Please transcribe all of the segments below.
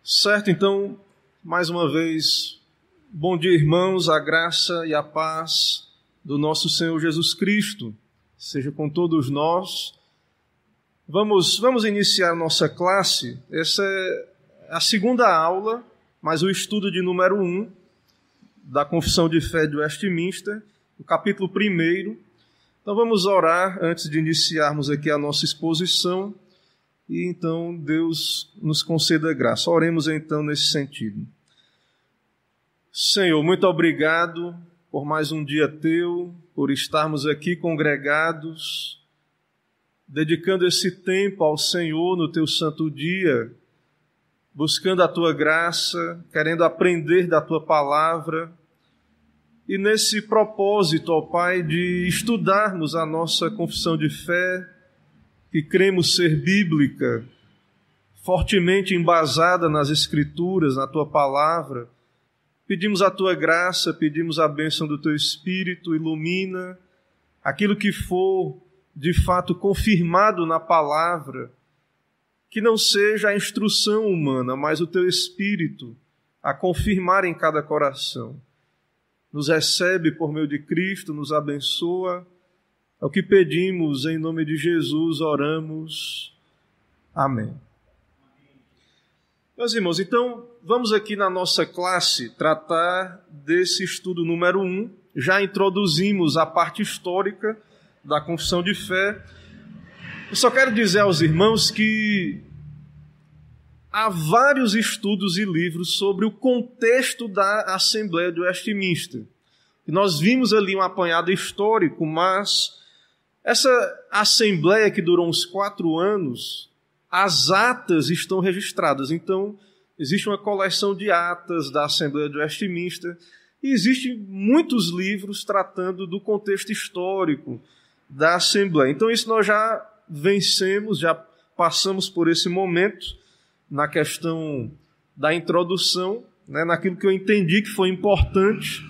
Certo, então, mais uma vez, bom dia, irmãos, a graça e a paz do nosso Senhor Jesus Cristo seja com todos nós. Vamos iniciar nossa classe. Essa é a segunda aula, mas o estudo de número 1 da Confissão de Fé de Westminster, o capítulo 1. Então vamos orar antes de iniciarmos aqui a nossa exposição. E então Deus nos conceda graça. Oremos então nesse sentido. Senhor, muito obrigado por mais um dia teu, por estarmos aqui congregados, dedicando esse tempo ao Senhor no teu santo dia, buscando a tua graça, querendo aprender da tua palavra. E nesse propósito, ó Pai, de estudarmos a nossa confissão de fé, que cremos ser bíblica, fortemente embasada nas Escrituras, na Tua Palavra, pedimos a Tua graça, pedimos a bênção do Teu Espírito, ilumina aquilo que for de fato confirmado na Palavra, que não seja a instrução humana, mas o Teu Espírito a confirmar em cada coração. Nos recebe por meio de Cristo, nos abençoa. É o que pedimos, em nome de Jesus, oramos. Amém. Meus irmãos, então, vamos aqui na nossa classe tratar desse estudo número 1. Já introduzimos a parte histórica da confissão de fé. Eu só quero dizer aos irmãos que há vários estudos e livros sobre o contexto da Assembleia de Westminster. Nós vimos ali um apanhado histórico, mas essa assembleia que durou uns 4 anos, as atas estão registradas. Então, existe uma coleção de atas da Assembleia de Westminster e existem muitos livros tratando do contexto histórico da Assembleia. Então, isso nós já vencemos, já passamos por esse momento na questão da introdução, né, naquilo que eu entendi que foi importante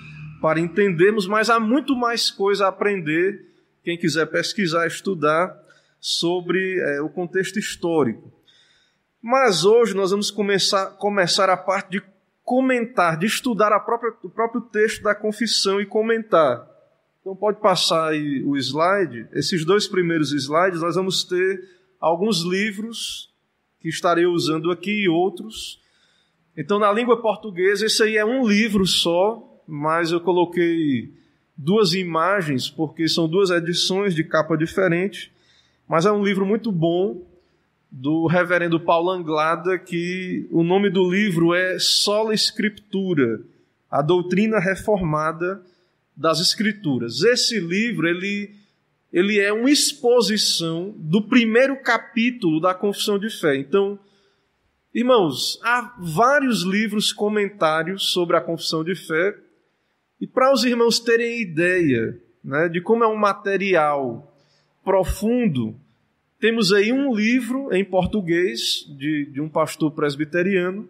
para entendermos, mas há muito mais coisa a aprender. Quem quiser pesquisar, estudar sobre o contexto histórico. Mas hoje nós vamos começar a parte de comentar, de estudar o próprio texto da confissão e comentar. Então pode passar aí o slide. Esses 2 primeiros slides nós vamos ter alguns livros que estarei usando aqui e outros. Então na língua portuguesa esse aí é um livro só, mas eu coloquei 2 imagens, porque são 2 edições de capa diferente, mas é um livro muito bom, do reverendo Paulo Anglada, que o nome do livro é Sola Scriptura, a doutrina reformada das Escrituras. Esse livro, ele é uma exposição do primeiro capítulo da Confissão de Fé. Então, irmãos, há vários livros, comentários sobre a Confissão de Fé. E para os irmãos terem ideia, né, de como é um material profundo, temos aí um livro em português de um pastor presbiteriano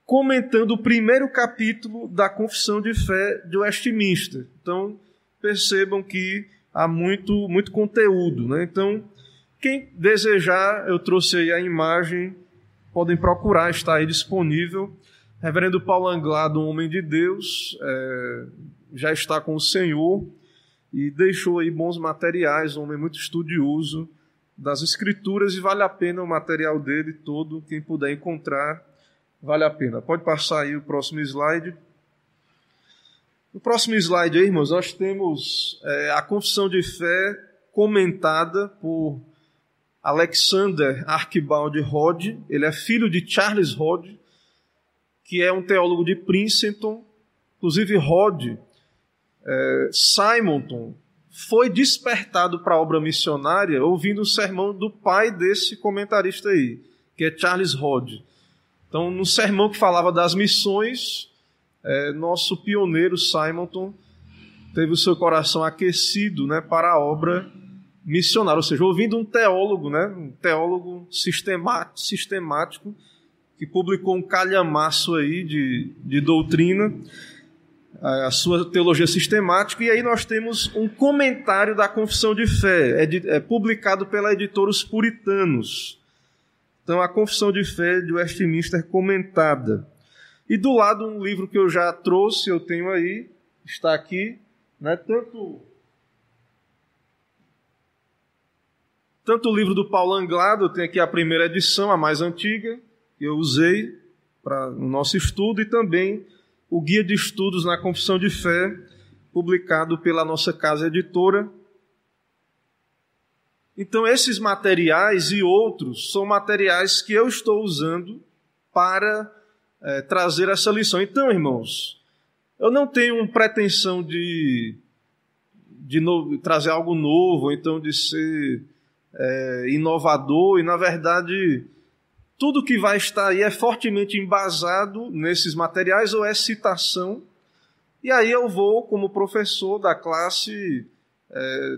comentando o primeiro capítulo da Confissão de Fé de Westminster. Então, percebam que há muito conteúdo, né? Então, quem desejar, eu trouxe aí a imagem, podem procurar, está aí disponível. Reverendo Paulo Anglada, um homem de Deus, já está com o Senhor e deixou aí bons materiais, um homem muito estudioso das Escrituras, e vale a pena o material dele todo, quem puder encontrar, vale a pena. Pode passar aí o próximo slide. No próximo slide aí, irmãos, nós temos a Confissão de Fé comentada por Alexander Archibald Hodge. Ele é filho de Charles Hodge, que é um teólogo de Princeton. Inclusive Hodge, Simonton, foi despertado para a obra missionária ouvindo o sermão do pai desse comentarista aí, que é Charles Hodge. Então, no sermão que falava das missões, nosso pioneiro Simonton teve o seu coração aquecido, né, para a obra missionária, ou seja, ouvindo um teólogo, né, um teólogo sistemático, que publicou um calhamaço aí de doutrina, a sua teologia sistemática, e aí nós temos um comentário da Confissão de Fé, publicado pela editora Os Puritanos. Então, a Confissão de Fé de Westminster comentada. E do lado, um livro que eu já trouxe, eu tenho aí, está aqui, né? Tanto o livro do Paulo Anglado, eu tenho aqui a primeira edição, a mais antiga, que eu usei para o nosso estudo, e também o Guia de Estudos na Confissão de Fé, publicado pela nossa casa editora. Então, esses materiais e outros são materiais que eu estou usando para trazer essa lição. Então, irmãos, eu não tenho pretensão de trazer algo novo, então de ser inovador, e, na verdade, tudo que vai estar aí é fortemente embasado nesses materiais ou é citação. E aí eu vou, como professor da classe,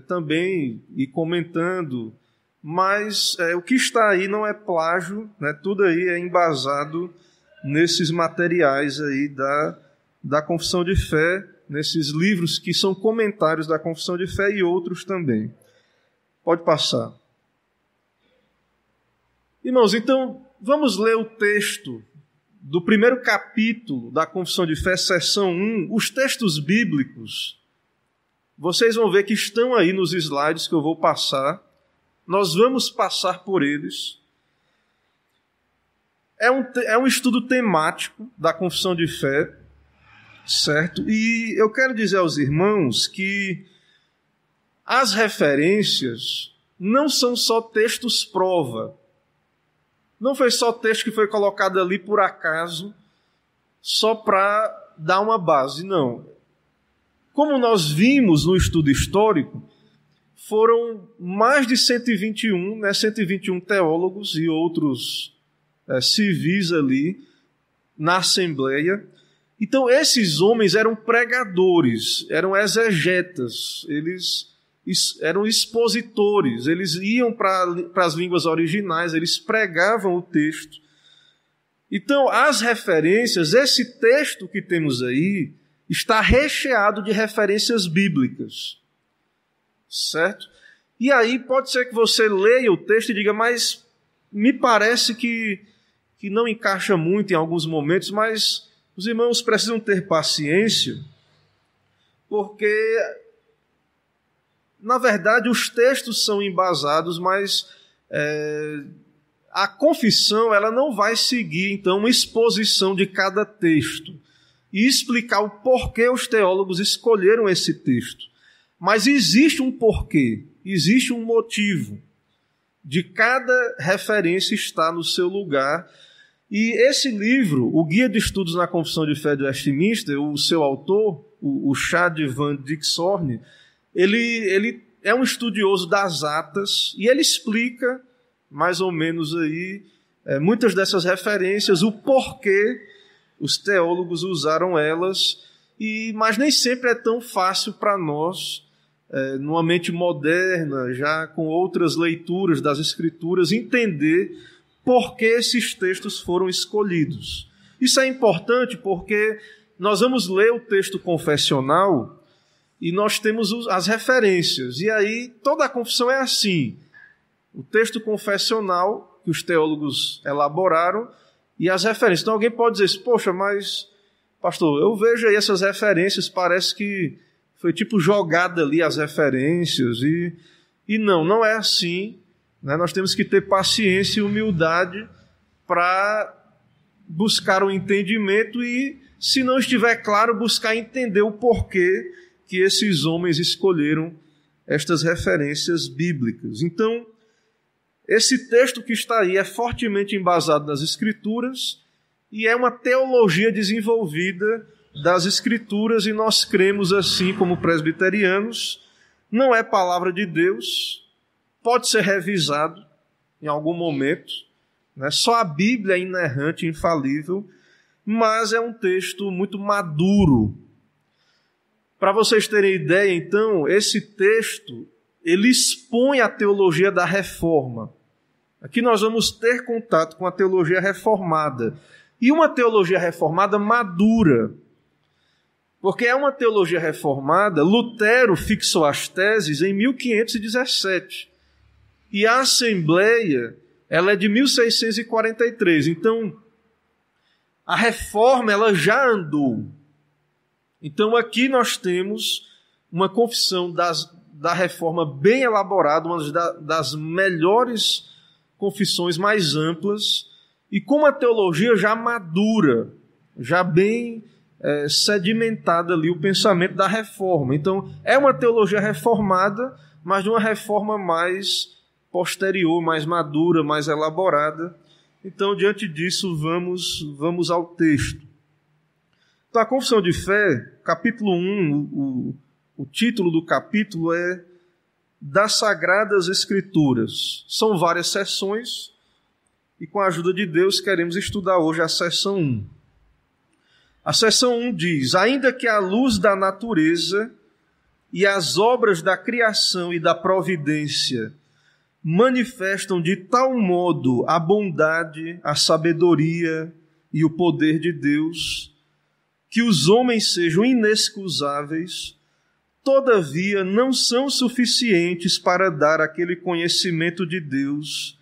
também ir comentando, mas o que está aí não é plágio, né? Tudo aí é embasado nesses materiais aí da Confissão de Fé, nesses livros que são comentários da Confissão de Fé e outros também. Pode passar. Irmãos, então vamos ler o texto do primeiro capítulo da Confissão de Fé, seção 1, os textos bíblicos. Vocês vão ver que estão aí nos slides que eu vou passar. Nós vamos passar por eles. É um estudo temático da Confissão de Fé, certo? E eu quero dizer aos irmãos que as referências não são só textos prova. Não foi só texto que foi colocado ali por acaso, só para dar uma base, não. Como nós vimos no estudo histórico, foram mais de 121 teólogos e outros civis ali na Assembleia. Então, esses homens eram pregadores, eram exegetas, eles eram expositores, eles iam para as línguas originais, eles pregavam o texto. Então, as referências, esse texto que temos aí, está recheado de referências bíblicas, certo? E aí pode ser que você leia o texto e diga, mas me parece que não encaixa muito em alguns momentos, mas os irmãos precisam ter paciência, porque, na verdade, os textos são embasados, mas a confissão ela não vai seguir, então, uma exposição de cada texto e explicar o porquê os teólogos escolheram esse texto. Mas existe um porquê, existe um motivo de cada referência estar no seu lugar. E esse livro, o Guia de Estudos na Confissão de Fé de Westminster, o seu autor, o Chad Van Dixhorn, ele é um estudioso das atas e ele explica, mais ou menos aí, muitas dessas referências, o porquê os teólogos usaram elas, mas nem sempre é tão fácil para nós, numa mente moderna, já com outras leituras das Escrituras, entender por que esses textos foram escolhidos. Isso é importante porque nós vamos ler o texto confessional e nós temos as referências. E aí toda a confissão é assim. O texto confessional que os teólogos elaboraram e as referências. Então alguém pode dizer, poxa, mas, pastor, eu vejo aí essas referências, parece que foi tipo jogada ali as referências. E não é assim. Né? Nós temos que ter paciência e humildade para buscar o entendimento e, se não estiver claro, buscar entender o porquê que esses homens escolheram estas referências bíblicas. Então, esse texto que está aí é fortemente embasado nas Escrituras e é uma teologia desenvolvida das Escrituras, e nós cremos assim como presbiterianos. Não é palavra de Deus, pode ser revisado em algum momento, né? Só a Bíblia é inerrante, infalível, mas é um texto muito maduro. Para vocês terem ideia, então, esse texto ele expõe a teologia da reforma. Aqui nós vamos ter contato com a teologia reformada. E uma teologia reformada madura. Porque é uma teologia reformada, Lutero fixou as teses em 1517. E a Assembleia, ela é de 1643. Então, a reforma ela já andou. Então, aqui nós temos uma confissão da reforma bem elaborada, uma das melhores confissões mais amplas, e com uma teologia já madura, já bem sedimentada ali o pensamento da reforma. Então, é uma teologia reformada, mas de uma reforma mais posterior, mais madura, mais elaborada. Então, diante disso, vamos ao texto. Então, a confissão de fé, capítulo 1, o título do capítulo é Das Sagradas Escrituras. São várias seções, e com a ajuda de Deus queremos estudar hoje a seção 1. A seção 1 diz: ainda que a luz da natureza e as obras da criação e da providência manifestam de tal modo a bondade, a sabedoria e o poder de Deus, que os homens sejam inexcusáveis, todavia não são suficientes para dar aquele conhecimento de Deus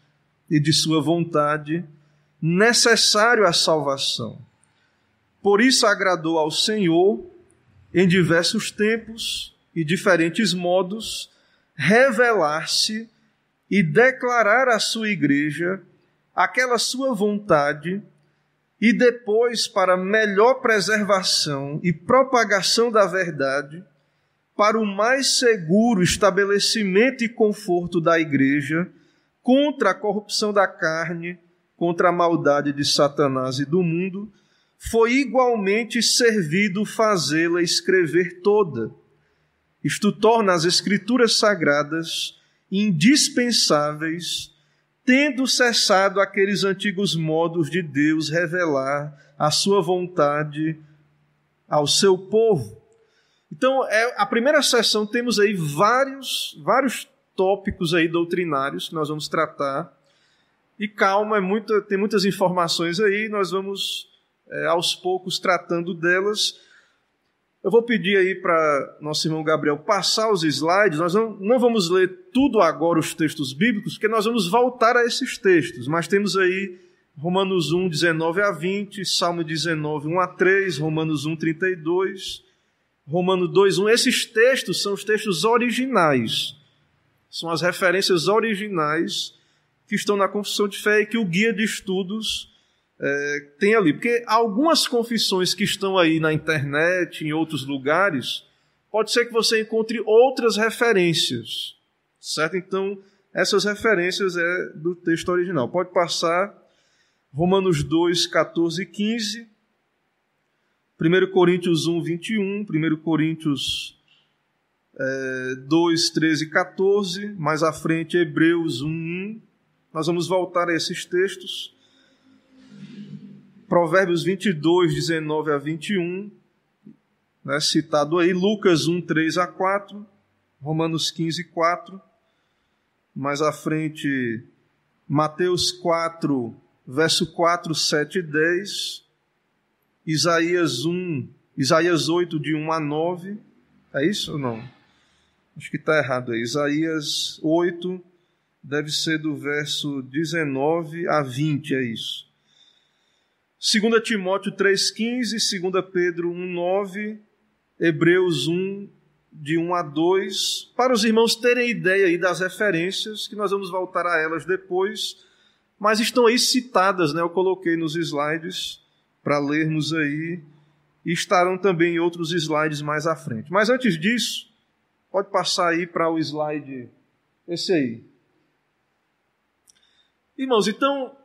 e de sua vontade necessário à salvação. Por isso agradou ao Senhor, em diversos tempos e diferentes modos, revelar-se e declarar à sua igreja aquela sua vontade, e depois, para melhor preservação e propagação da verdade, para o mais seguro estabelecimento e conforto da igreja, contra a corrupção da carne, contra a maldade de Satanás e do mundo, foi igualmente servido fazê-la escrever toda. Isto torna as Escrituras Sagradas indispensáveis, tendo cessado aqueles antigos modos de Deus revelar a sua vontade ao seu povo. Então, a primeira sessão temos aí vários tópicos aí doutrinários que nós vamos tratar. E calma, tem muitas informações aí, nós vamos aos poucos tratando delas. Eu vou pedir aí para nosso irmão Gabriel passar os slides. Nós não vamos ler tudo agora os textos bíblicos, porque nós vamos voltar a esses textos. Mas temos aí Romanos 1, 19 a 20, Salmo 19, 1 a 3, Romanos 1, 32, Romanos 2, 1. Esses textos são os textos originais. São as referências originais que estão na Confissão de Fé e que o guia de estudos tem ali. Porque algumas confissões que estão aí na internet, em outros lugares, pode ser que você encontre outras referências, certo? Então, essas referências é do texto original. Pode passar Romanos 2, 14 e 15, 1 Coríntios 1, 21, 1 Coríntios 2, 13 e 14, mais à frente Hebreus 1, 1. Nós vamos voltar a esses textos. Provérbios 22, 19 a 21, citado aí, Lucas 1, 3 a 4, Romanos 15, 4, mais à frente, Mateus 4, verso 4, 7 e 10, Isaías 8, de 1 a 9, é isso ou não? Acho que está errado aí, Isaías 8, deve ser do verso 19 a 20, é isso. 2 Timóteo 3,15, 2 Pedro 1,9, Hebreus 1, de 1 a 2, para os irmãos terem ideia aí das referências, que nós vamos voltar a elas depois, mas estão aí citadas, né? Eu coloquei nos slides para lermos aí, e estarão também em outros slides mais à frente. Mas antes disso, pode passar aí para o slide, esse aí. Irmãos, então,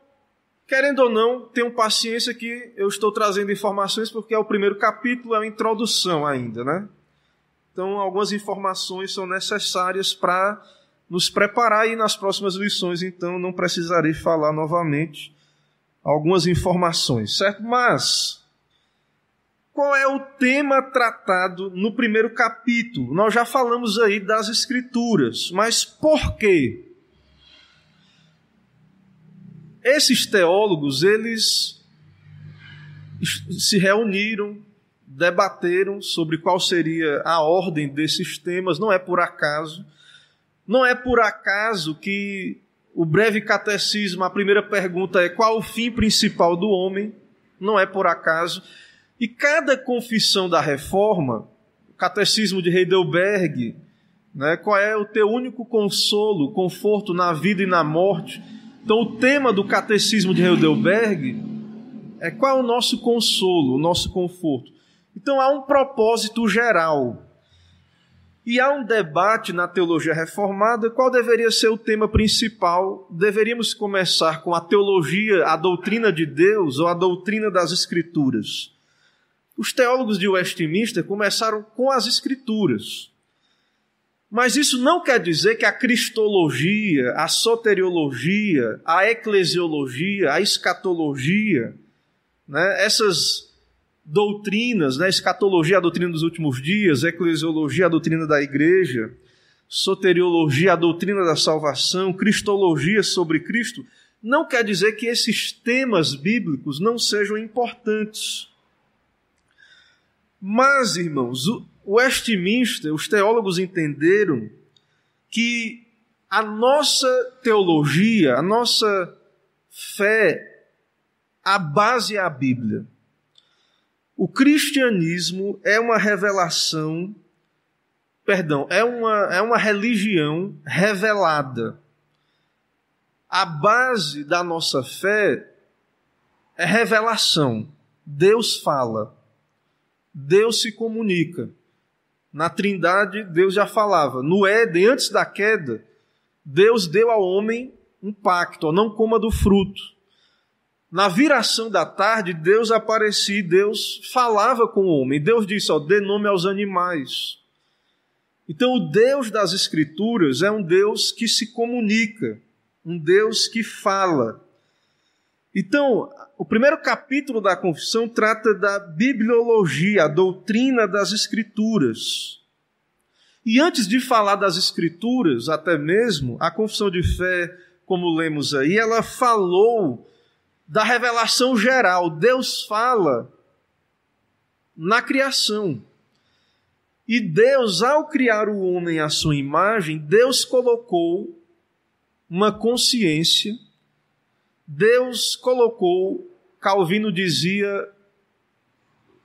querendo ou não, tenham paciência que eu estou trazendo informações porque é o primeiro capítulo, é uma introdução ainda, né? Então, algumas informações são necessárias para nos preparar e nas próximas lições, então não precisarei falar novamente algumas informações, certo? Mas, qual é o tema tratado no primeiro capítulo? Nós já falamos aí das Escrituras, mas por quê? Esses teólogos, eles se reuniram, debateram sobre qual seria a ordem desses temas. Não é por acaso. Não é por acaso que o breve catecismo, a primeira pergunta é: qual o fim principal do homem? Não é por acaso. E cada confissão da Reforma, o catecismo de Heidelberg, né, qual é o teu único consolo, conforto na vida e na morte? Então o tema do catecismo de Heidelberg é: qual é o nosso consolo, o nosso conforto? Então há um propósito geral. E há um debate na teologia reformada qual deveria ser o tema principal. Deveríamos começar com a teologia, a doutrina de Deus ou a doutrina das Escrituras? Os teólogos de Westminster começaram com as Escrituras. Mas isso não quer dizer que a cristologia, a soteriologia, a eclesiologia, a escatologia, né, essas doutrinas, né, escatologia, a doutrina dos últimos dias, eclesiologia, a doutrina da igreja, soteriologia, a doutrina da salvação, cristologia sobre Cristo, não quer dizer que esses temas bíblicos não sejam importantes. Mas, irmãos, o Westminster, os teólogos entenderam que a nossa teologia, a nossa fé, a base é a Bíblia. O cristianismo é uma revelação, é uma religião revelada. A base da nossa fé é revelação. Deus fala. Deus se comunica. Na Trindade, Deus já falava. No Éden, antes da queda, Deus deu ao homem um pacto: não coma do fruto. Na viração da tarde, Deus aparecia, Deus falava com o homem. Deus disse: dê nome aos animais. Então, o Deus das Escrituras é um Deus que se comunica, um Deus que fala. Então, o primeiro capítulo da confissão trata da bibliologia, a doutrina das Escrituras. E antes de falar das Escrituras, até mesmo, a confissão de fé, como lemos aí, ela falou da revelação geral. Deus fala na criação. E Deus, ao criar o homem à sua imagem, Deus colocou uma consciência. Deus colocou, Calvino dizia,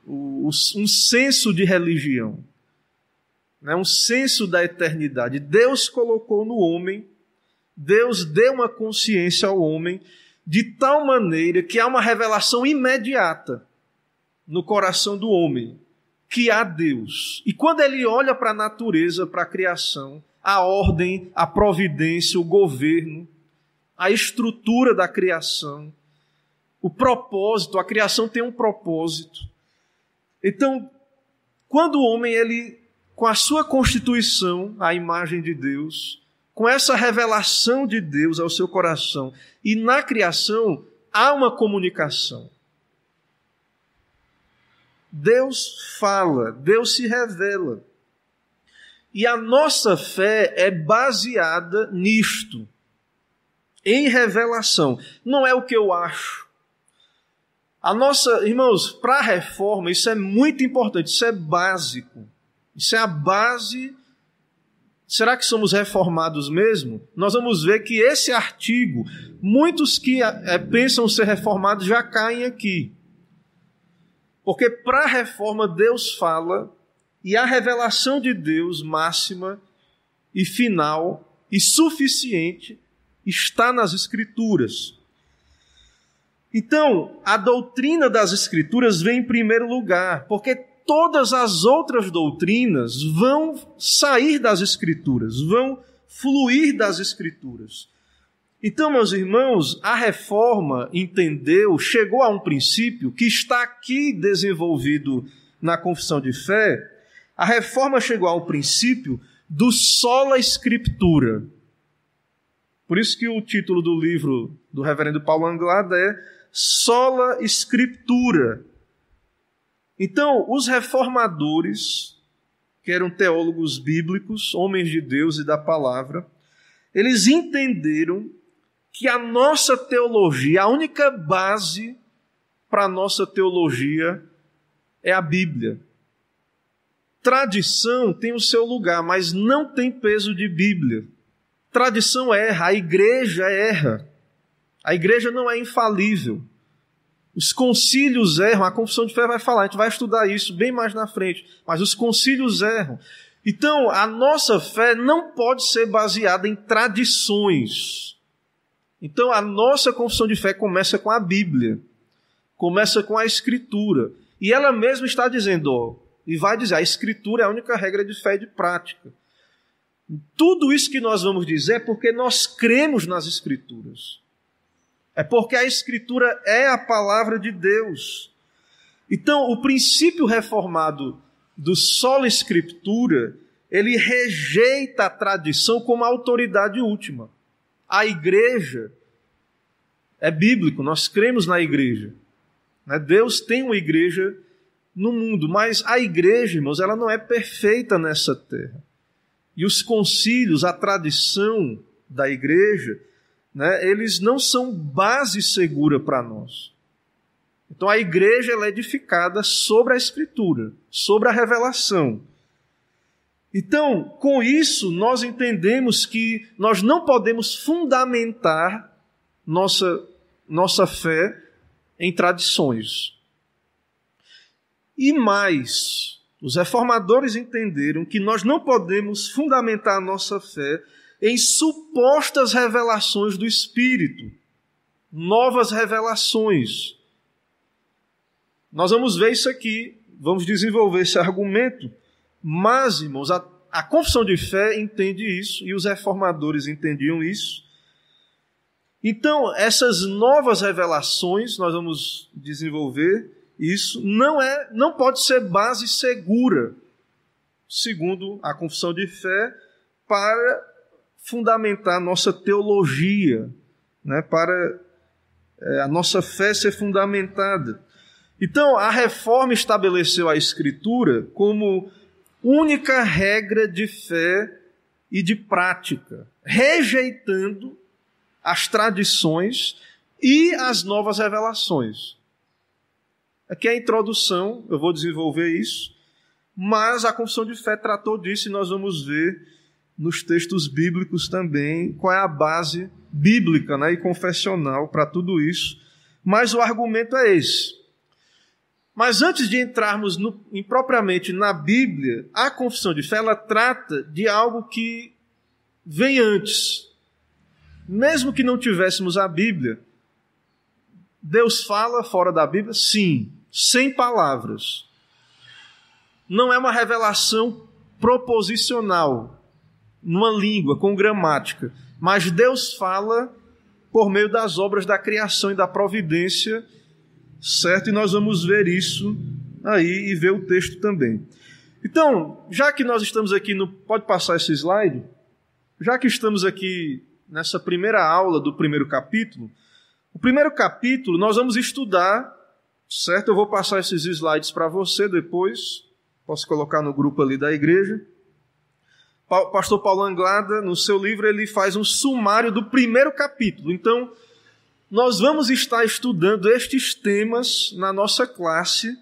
um senso de religião, né? Um senso da eternidade. Deus colocou no homem, Deus deu uma consciência ao homem, de tal maneira que há uma revelação imediata no coração do homem, que há Deus. E quando ele olha para a natureza, para a criação, a ordem, a providência, o governo, a estrutura da criação, o propósito, a criação tem um propósito. Então, quando o homem, ele, com a sua constituição, a imagem de Deus, com essa revelação de Deus ao seu coração, e na criação há uma comunicação. Deus fala, Deus se revela. E a nossa fé é baseada nisto, em revelação. Não é o que eu acho. Irmãos, para a reforma, isso é muito importante, isso é básico. Isso é a base. Será que somos reformados mesmo? Nós vamos ver que esse artigo, muitos que pensam ser reformados já caem aqui. Porque para a reforma Deus fala, e a revelação de Deus máxima e final e suficiente está nas Escrituras. Então, a doutrina das Escrituras vem em primeiro lugar, porque todas as outras doutrinas vão sair das Escrituras, vão fluir das Escrituras. Então, meus irmãos, a reforma entendeu, chegou a um princípio que está aqui desenvolvido na confissão de fé. A reforma chegou ao princípio do sola scriptura. Por isso que o título do livro do reverendo Paulo Anglada é Sola Scriptura. Então, os reformadores, que eram teólogos bíblicos, homens de Deus e da palavra, eles entenderam que a nossa teologia, a única base para a nossa teologia é a Bíblia. Tradição tem o seu lugar, mas não tem peso de Bíblia. tradição erra, a igreja erra. A igreja não é infalível. Os concílios erram, a confissão de fé vai falar, a gente vai estudar isso bem mais na frente, mas os concílios erram. Então, a nossa fé não pode ser baseada em tradições. Então, a nossa confissão de fé começa com a Bíblia, começa com a Escritura. E ela mesma está dizendo, e vai dizer, a Escritura é a única regra de fé e de prática. Tudo isso que nós vamos dizer é porque nós cremos nas Escrituras. É porque a Escritura é a palavra de Deus. Então, o princípio reformado do sola Scriptura, ele rejeita a tradição como a autoridade última. A igreja é bíblico, nós cremos na igreja. Deus tem uma igreja no mundo, mas a igreja, irmãos, ela não é perfeita nessa terra. E os concílios, a tradição da igreja, eles não são base segura para nós. Então a igreja ela é edificada sobre a Escritura, sobre a revelação. Então, com isso, nós entendemos que nós não podemos fundamentar nossa fé em tradições. E mais, os reformadores entenderam que nós não podemos fundamentar a nossa fé em supostas revelações do Espírito, novas revelações. Nós vamos ver isso aqui, vamos desenvolver esse argumento, mas, irmãos, a confissão de fé entende isso, e os reformadores entendiam isso. Então, essas novas revelações, nós vamos desenvolver isso, não pode ser base segura, segundo a confissão de fé, para fundamentar a nossa teologia, para a nossa fé ser fundamentada. Então, a reforma estabeleceu a Escritura como única regra de fé e de prática, rejeitando as tradições e as novas revelações. Aqui é a introdução, eu vou desenvolver isso, mas a confissão de fé tratou disso e nós vamos ver nos textos bíblicos também qual é a base bíblica e confessional para tudo isso. Mas o argumento é esse. Mas antes de entrarmos propriamente na Bíblia, a confissão de fé ela trata de algo que vem antes. Mesmo que não tivéssemos a Bíblia, Deus fala fora da Bíblia? Sim, sem palavras. Não é uma revelação proposicional, numa língua, com gramática. Mas Deus fala por meio das obras da criação e da providência, certo? E nós vamos ver isso aí e ver o texto também. Então, já que nós estamos aqui pode passar esse slide? Já que estamos aqui nessa primeira aula do primeiro capítulo, o primeiro capítulo nós vamos estudar, certo? Eu vou passar esses slides para você depois, posso colocar no grupo ali da igreja. O pastor Paulo Anglada, no seu livro, ele faz um sumário do primeiro capítulo. Então, nós vamos estar estudando estes temas na nossa classe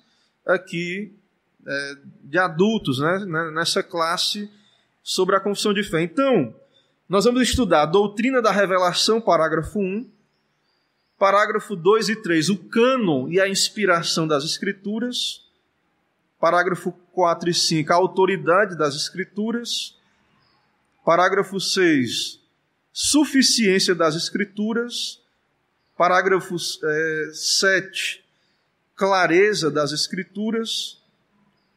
aqui de adultos, nessa classe sobre a confissão de fé. Então, nós vamos estudar a doutrina da revelação, parágrafo 1, parágrafo 2 e 3, o cânon e a inspiração das Escrituras, parágrafo 4 e 5, a autoridade das Escrituras, parágrafo 6, suficiência das Escrituras, parágrafo 7, clareza das Escrituras,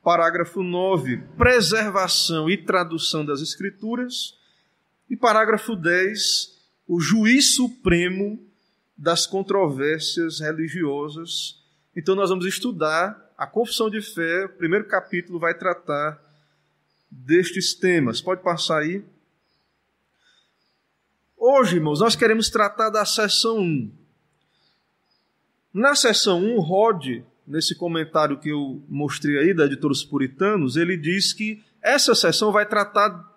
parágrafo 9, preservação e tradução das Escrituras, e parágrafo 10, o juiz supremo das controvérsias religiosas. Então nós vamos estudar a confissão de fé, o primeiro capítulo vai tratar destes temas. Pode passar aí. Hoje, irmãos, nós queremos tratar da seção 1. Na seção 1, Rod, nesse comentário que eu mostrei aí, da editora Os Puritanos, ele diz que essa seção vai tratar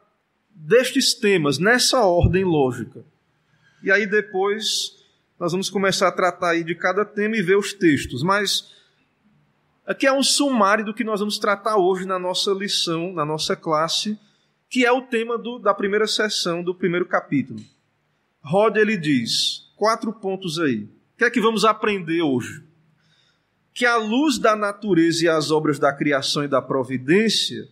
destes temas, nessa ordem lógica. E aí depois nós vamos começar a tratar aí de cada tema e ver os textos. Mas aqui é um sumário do que nós vamos tratar hoje na nossa lição, na nossa classe, que é o tema da primeira sessão do primeiro capítulo. Rod, ele diz, 4 pontos aí. O que é que vamos aprender hoje? Que a luz da natureza e as obras da criação e da providência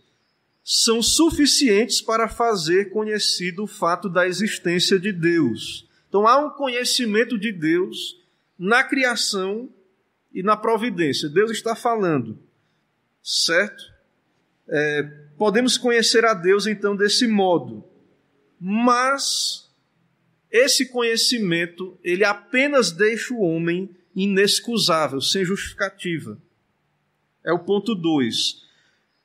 são suficientes para fazer conhecido o fato da existência de Deus. Então há um conhecimento de Deus na criação e na providência. Deus está falando, certo? Podemos conhecer a Deus então desse modo, mas esse conhecimento ele apenas deixa o homem inexcusável, sem justificativa. É o ponto 2.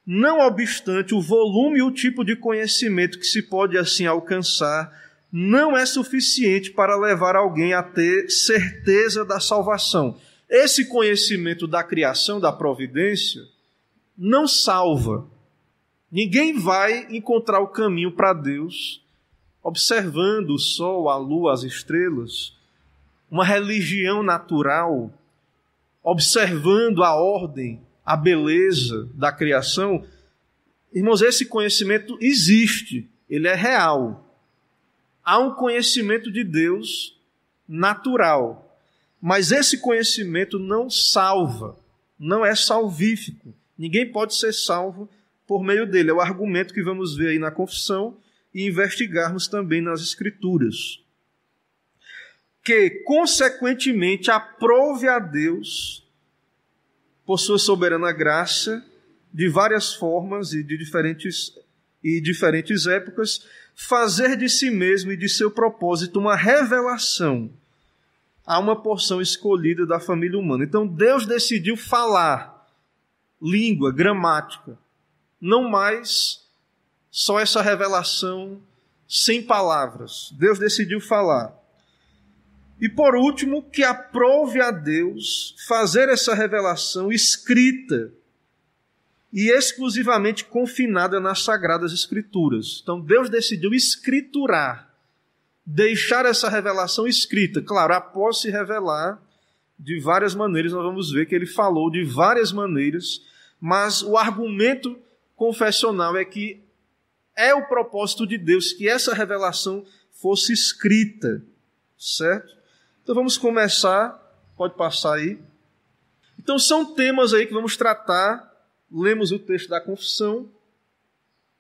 Não obstante, o volume e o tipo de conhecimento que se pode assim alcançar não é suficiente para levar alguém a ter certeza da salvação. Esse conhecimento da criação, da providência, não salva. Ninguém vai encontrar o caminho para Deus observando o sol, a lua, as estrelas, uma religião natural, observando a ordem, a beleza da criação. Irmãos, esse conhecimento existe, ele é real. Há um conhecimento de Deus natural, mas esse conhecimento não salva, não é salvífico. Ninguém pode ser salvo por meio dele. É o argumento que vamos ver aí na confissão e investigarmos também nas Escrituras. Que, consequentemente, aprove a Deus, por sua soberana graça, de várias formas e de diferentes épocas, fazer de si mesmo e de seu propósito uma revelação a uma porção escolhida da família humana. Então, Deus decidiu falar, língua, gramática, não mais só essa revelação sem palavras. Deus decidiu falar. E por último, que aprove a Deus fazer essa revelação escrita e exclusivamente confinada nas Sagradas Escrituras. Então Deus decidiu escriturar, deixar essa revelação escrita. Claro, após se revelar de várias maneiras, nós vamos ver que ele falou de várias maneiras, mas o argumento confessional é que é o propósito de Deus que essa revelação fosse escrita, certo? Então vamos começar, pode passar aí. Então são temas aí que vamos tratar. Lemos o texto da confissão,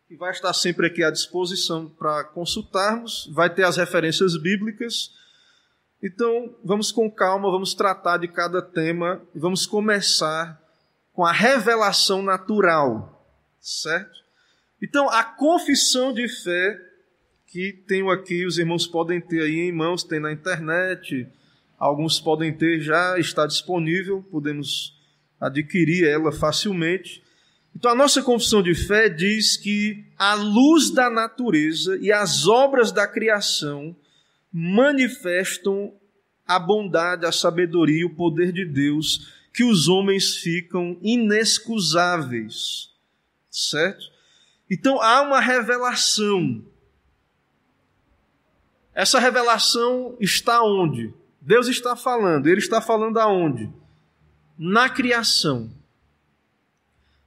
que vai estar sempre aqui à disposição para consultarmos, vai ter as referências bíblicas. Então vamos com calma, vamos tratar de cada tema e vamos começar com a revelação natural, certo? Então a confissão de fé, que tenho aqui, os irmãos podem ter aí em mãos, tem na internet, alguns podem ter já, está disponível, podemos adquirir ela facilmente. Então a nossa confissão de fé diz que a luz da natureza e as obras da criação manifestam a bondade, a sabedoria e o poder de Deus, que os homens ficam inexcusáveis, certo? Então há uma revelação. Essa revelação está onde? Deus está falando. Ele está falando aonde? Na criação.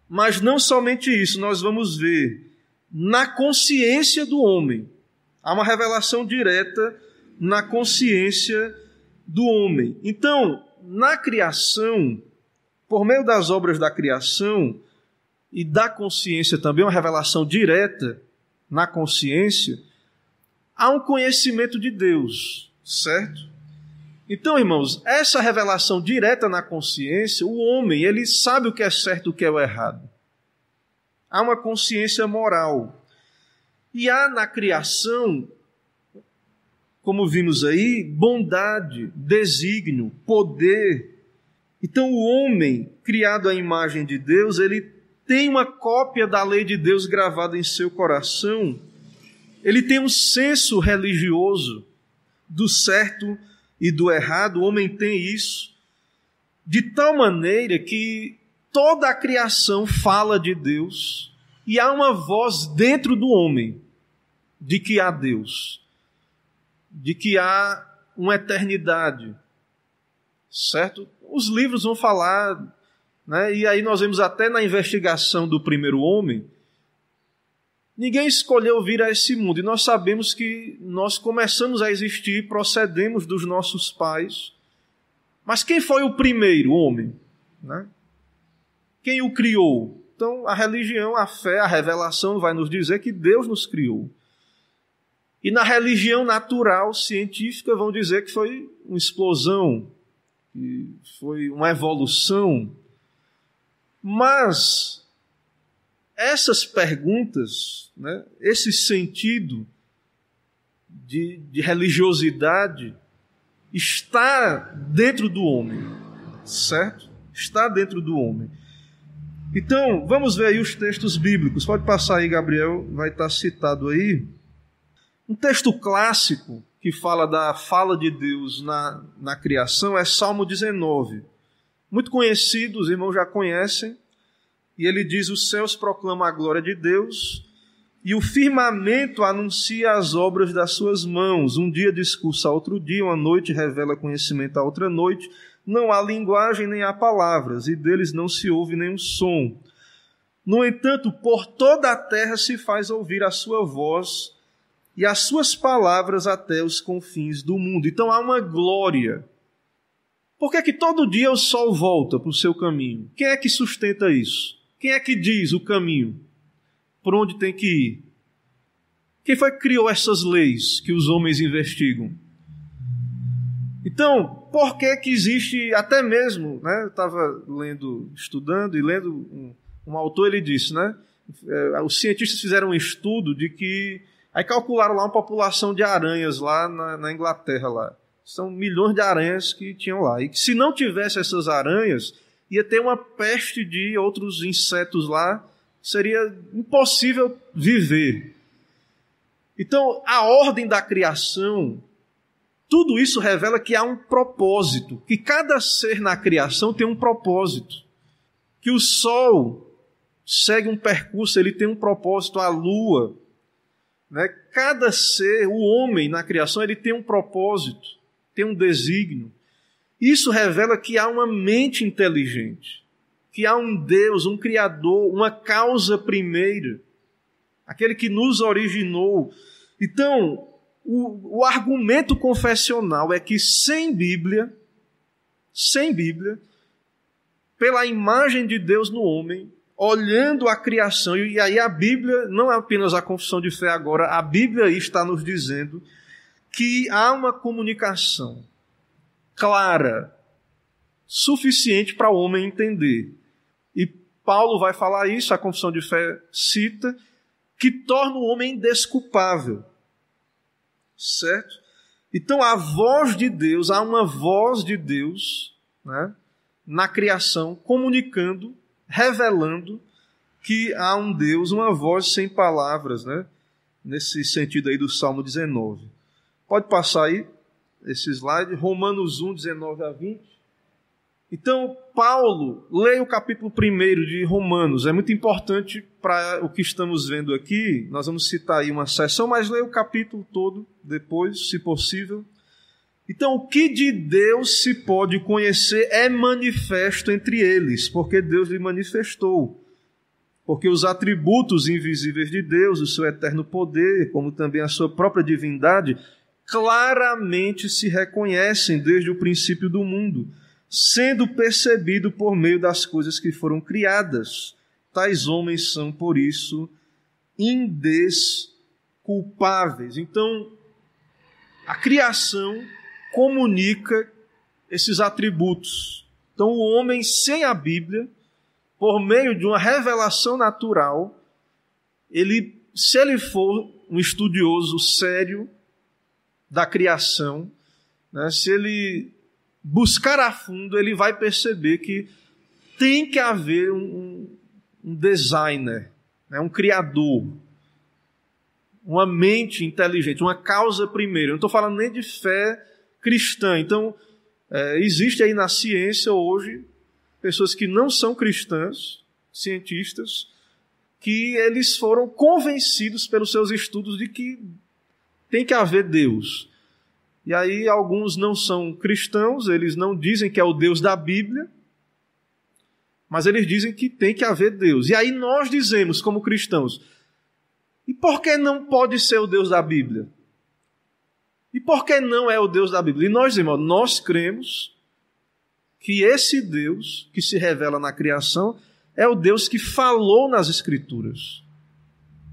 Mas não somente isso, nós vamos ver na consciência do homem. Há uma revelação direta na consciência do homem. Então, na criação, por meio das obras da criação e da consciência também, uma revelação direta na consciência, há um conhecimento de Deus, certo? Então, irmãos, essa revelação direta na consciência, o homem, ele sabe o que é certo e o que é o errado. Há uma consciência moral. E há na criação, como vimos aí, bondade, desígnio, poder. Então, o homem, criado à imagem de Deus, ele tem uma cópia da lei de Deus gravada em seu coração. Ele tem um senso religioso do certo e do errado. O homem tem isso, de tal maneira que toda a criação fala de Deus e há uma voz dentro do homem de que há Deus, de que há uma eternidade, certo? Os livros vão falar, né? E aí nós vemos até na investigação do primeiro homem, Ninguém escolheu vir a esse mundo, e nós sabemos que nós começamos a existir, procedemos dos nossos pais. Mas quem foi o primeiro homem, né? Quem o criou? Então, a religião, a fé, a revelação vai nos dizer que Deus nos criou. E na religião natural, científica, vão dizer que foi uma explosão, que foi uma evolução. Mas essas perguntas, né, esse sentido de religiosidade está dentro do homem, certo? Está dentro do homem. Então, vamos ver aí os textos bíblicos. Pode passar aí, Gabriel, vai estar citado aí. Um texto clássico que fala da fala de Deus na criação é Salmo 19. Muito conhecido, os irmãos já conhecem. E ele diz: os céus proclamam a glória de Deus, e o firmamento anuncia as obras das suas mãos. Um dia discursa a outro dia, uma noite revela conhecimento a outra noite. Não há linguagem nem há palavras, e deles não se ouve nenhum som. No entanto, por toda a terra se faz ouvir a sua voz, e as suas palavras até os confins do mundo. Então há uma glória. Por que é que todo dia o sol volta para o seu caminho? Quem é que sustenta isso? Quem é que diz o caminho? Por onde tem que ir? Quem foi que criou essas leis que os homens investigam? Então, por que que existe, até mesmo, né? Eu estava estudando e lendo um autor, ele disse, né? Os cientistas fizeram um estudo de que, aí calcularam lá uma população de aranhas lá na Inglaterra lá. São milhões de aranhas que tinham lá. E que se não tivesse essas aranhas, ia ter uma peste de outros insetos lá, seria impossível viver. Então, a ordem da criação, tudo isso revela que há um propósito, que cada ser na criação tem um propósito, que o sol segue um percurso, ele tem um propósito, a lua, né? Cada ser, o homem na criação, ele tem um propósito, tem um desígnio. Isso revela que há uma mente inteligente, que há um Deus, um Criador, uma causa primeira, aquele que nos originou. Então, o argumento confessional é que sem Bíblia, pela imagem de Deus no homem, olhando a criação, e aí a Bíblia, não é apenas a confissão de fé agora, a Bíblia está nos dizendo que há uma comunicação clara, suficiente para o homem entender. E Paulo vai falar isso, a confissão de fé cita, que torna o homem indesculpável. Certo? Então a voz de Deus, há uma voz de Deus, né, na criação, comunicando, revelando que há um Deus, uma voz sem palavras, né, nesse sentido aí do Salmo 19. Pode passar aí esse slide, Romanos 1, 19 a 20. Então, Paulo, leia o capítulo 1 de Romanos, é muito importante para o que estamos vendo aqui. Nós vamos citar aí uma seção, mas leia o capítulo todo depois, se possível. Então, o que de Deus se pode conhecer é manifesto entre eles, porque Deus lhe manifestou. Porque os atributos invisíveis de Deus, o seu eterno poder, como também a sua própria divindade, claramente se reconhecem desde o princípio do mundo, sendo percebido por meio das coisas que foram criadas. Tais homens são, por isso, indesculpáveis. Então, a criação comunica esses atributos. Então, o homem sem a Bíblia, por meio de uma revelação natural, se ele for um estudioso sério da criação, né, se ele buscar a fundo, ele vai perceber que tem que haver um designer, né, um criador, uma mente inteligente, uma causa primeira. Eu não estou falando nem de fé cristã. Então, existe aí na ciência hoje pessoas que não são cristãs, cientistas, que eles foram convencidos pelos seus estudos de que tem que haver Deus. E aí alguns não são cristãos, eles não dizem que é o Deus da Bíblia, mas eles dizem que tem que haver Deus. E aí nós dizemos, como cristãos, E por que não pode ser o Deus da Bíblia? E por que não é o Deus da Bíblia? E nós, irmãos, nós cremos que esse Deus que se revela na criação é o Deus que falou nas Escrituras.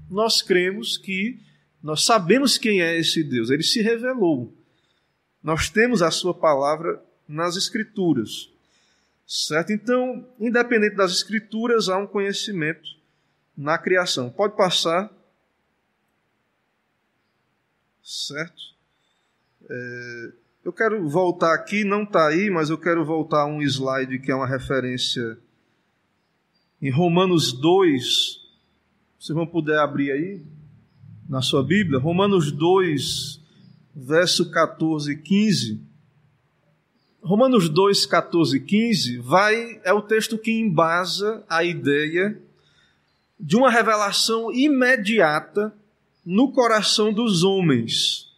Nós cremos que, nós sabemos quem é esse Deus, ele se revelou. Nós temos a sua palavra nas Escrituras. Certo? Então, independente das Escrituras, há um conhecimento na criação. Pode passar. Certo? Eu quero voltar aqui, não está aí, mas eu quero voltar a um slide que é uma referência em Romanos 2. Vocês vão poder abrir aí na sua Bíblia. Romanos 2, verso 14 e 15. Romanos 2, 14 e 15 é o texto que embasa a ideia de uma revelação imediata no coração dos homens.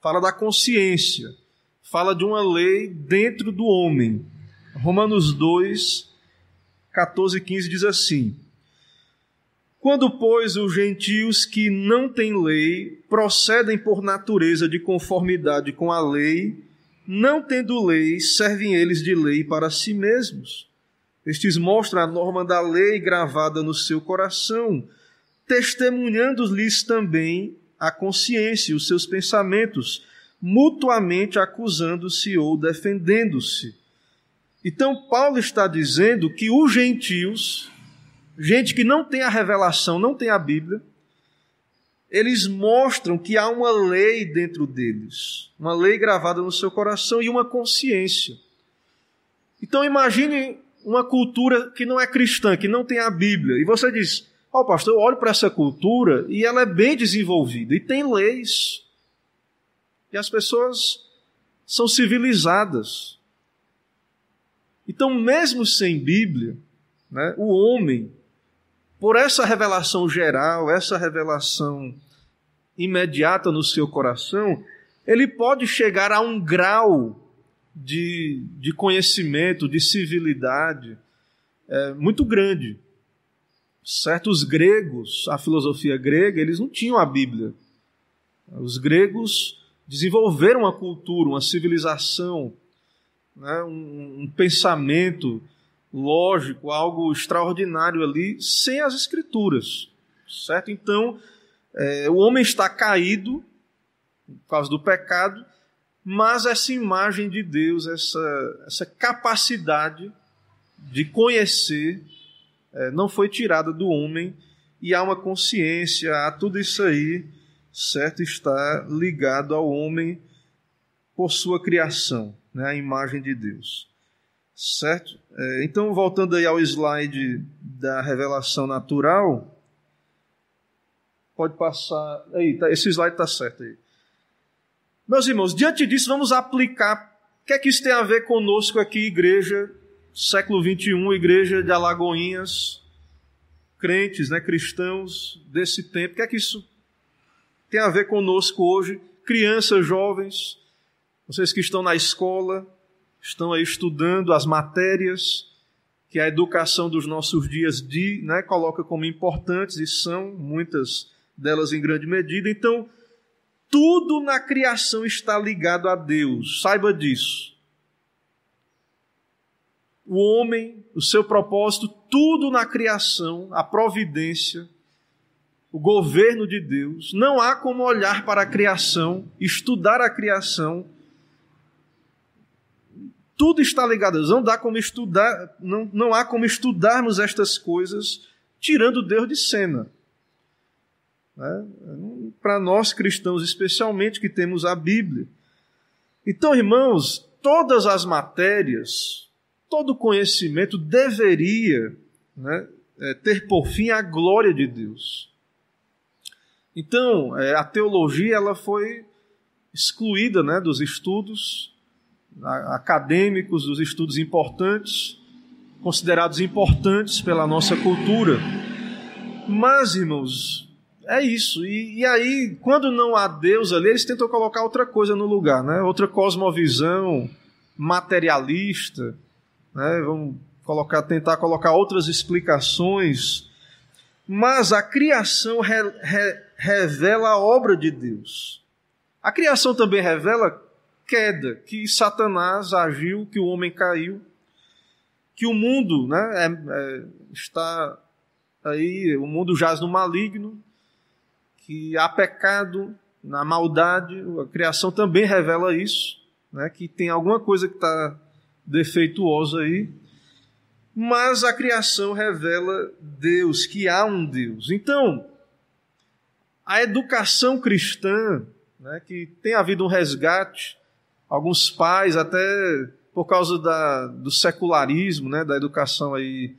Fala da consciência, fala de uma lei dentro do homem. Romanos 2, 14 e 15 diz assim: quando, pois, os gentios que não têm lei procedem por natureza de conformidade com a lei, não tendo lei, servem eles de lei para si mesmos. Estes mostram a norma da lei gravada no seu coração, testemunhando-lhes também a consciência e os seus pensamentos, mutuamente acusando-se ou defendendo-se. Então, Paulo está dizendo que os gentios, gente que não tem a revelação, não tem a Bíblia, eles mostram que há uma lei dentro deles, uma lei gravada no seu coração e uma consciência. Então, imagine uma cultura que não é cristã, que não tem a Bíblia, e você diz: pastor, eu olho para essa cultura e ela é bem desenvolvida e tem leis. E as pessoas são civilizadas. Então, mesmo sem Bíblia, né, o homem, por essa revelação geral, essa revelação imediata no seu coração, ele pode chegar a um grau de conhecimento, de civilidade muito grande. Certos gregos, a filosofia grega, eles não tinham a Bíblia. Os gregos desenvolveram uma cultura, uma civilização, né, um pensamento lógico, algo extraordinário ali, sem as Escrituras. Certo? Então, o homem está caído por causa do pecado, mas essa imagem de Deus, essa capacidade de conhecer, não foi tirada do homem, e há uma consciência, há tudo isso aí, certo? Está ligado ao homem por sua criação, né? A imagem de Deus, certo? Então, voltando aí ao slide da revelação natural, pode passar, aí, esse slide está certo aí. Meus irmãos, diante disso, vamos aplicar, o que é que isso tem a ver conosco aqui, igreja, século 21, igreja de Alagoinhas, crentes, né, cristãos desse tempo. O que é que isso tem a ver conosco hoje? Crianças, jovens, vocês que estão na escola, estão aí estudando as matérias que a educação dos nossos dias coloca como importantes, e são muitas delas em grande medida. Então, tudo na criação está ligado a Deus, saiba disso. O homem, o seu propósito, tudo na criação, a providência, o governo de Deus. Não há como olhar para a criação, estudar a criação. Tudo está ligado a Deus. Não dá como estudar, não há como estudarmos estas coisas tirando Deus de cena. Para nós cristãos, especialmente, que temos a Bíblia. Então, irmãos, todas as matérias, todo conhecimento deveria ter por fim a glória de Deus. Então, a teologia ela foi excluída dos estudos acadêmicos, dos estudos importantes, considerados importantes pela nossa cultura. Mas, irmãos, é isso. E aí, quando não há Deus ali, eles tentam colocar outra coisa no lugar, outra cosmovisão materialista. Vamos tentar colocar outras explicações. mas a criação revela a obra de Deus. A criação também revela queda, que Satanás agiu, que o homem caiu, que o mundo, né, está aí, o mundo jaz no maligno, que há pecado, na maldade. A criação também revela isso, né, que tem alguma coisa que está defeituosa aí. Mas a criação revela Deus, que há um Deus. Então, a educação cristã, né, que tem havido um resgate, alguns pais até por causa do secularismo, né, da educação aí,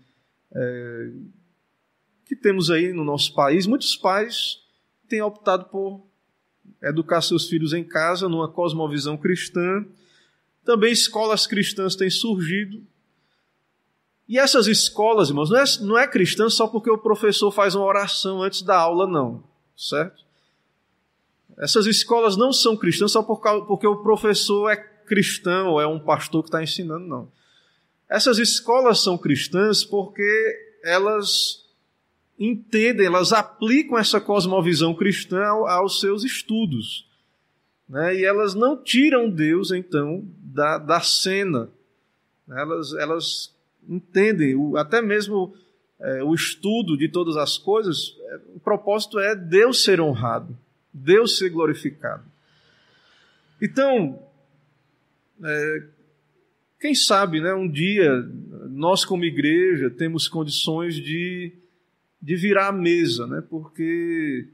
que temos aí no nosso país, muitos pais têm optado por educar seus filhos em casa, numa cosmovisão cristã. Também escolas cristãs têm surgido. E essas escolas, irmãos, não é cristã só porque o professor faz uma oração antes da aula, não, certo? Essas escolas não são cristãs só porque o professor é cristão ou é um pastor que está ensinando, não. Essas escolas são cristãs porque elas entendem, elas aplicam essa cosmovisão cristã aos seus estudos, né? E elas não tiram Deus, então, da cena. Elas entendem, até mesmo o estudo de todas as coisas, o propósito é Deus ser honrado, Deus ser glorificado. Então, quem sabe, né, um dia, nós como igreja temos condições de virar a mesa, né, porque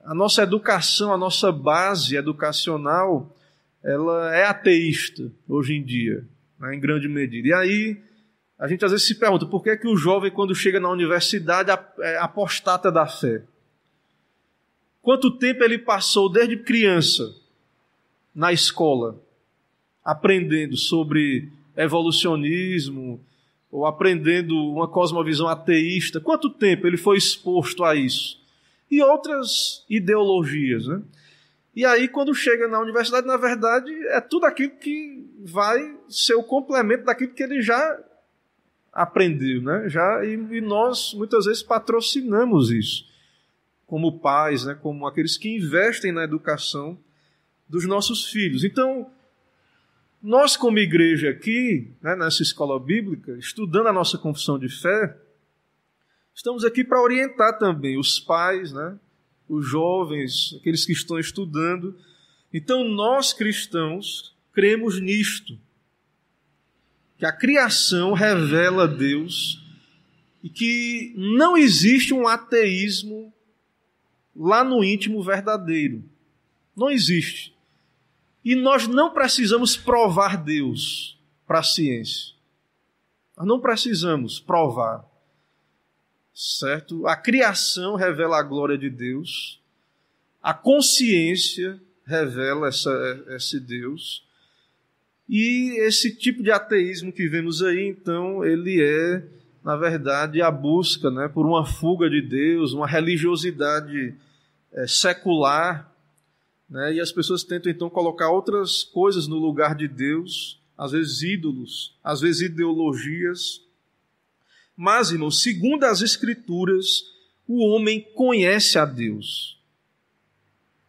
a nossa educação, a nossa base educacional, ela é ateísta hoje em dia, né, em grande medida. E aí a gente às vezes se pergunta por que é que o jovem, quando chega na universidade, apostata da fé. Quanto tempo ele passou desde criança na escola, aprendendo sobre evolucionismo, ou aprendendo uma cosmovisão ateísta? Quanto tempo ele foi exposto a isso? E outras ideologias, né? E aí, quando chega na universidade, na verdade, é tudo aquilo que vai ser o complemento daquilo que ele já aprendeu, né? E nós, muitas vezes, patrocinamos isso, como pais, né? Como aqueles que investem na educação dos nossos filhos. Então, nós como igreja aqui, né, nessa escola bíblica, estudando a nossa confissão de fé, estamos aqui para orientar também os pais, né, os jovens, aqueles que estão estudando. Então, nós cristãos cremos nisto, que a criação revela Deus e que não existe um ateísmo lá no íntimo verdadeiro. Não existe. E nós não precisamos provar Deus para a ciência. Nós não precisamos provar, certo? A criação revela a glória de Deus, a consciência revela esse Deus, e esse tipo de ateísmo que vemos aí, então, ele é, na verdade, a busca, né, por uma fuga de Deus, uma religiosidade secular, né? E as pessoas tentam então colocar outras coisas no lugar de Deus, às vezes ídolos, às vezes ideologias. Mas, irmãos, segundo as Escrituras, o homem conhece a Deus.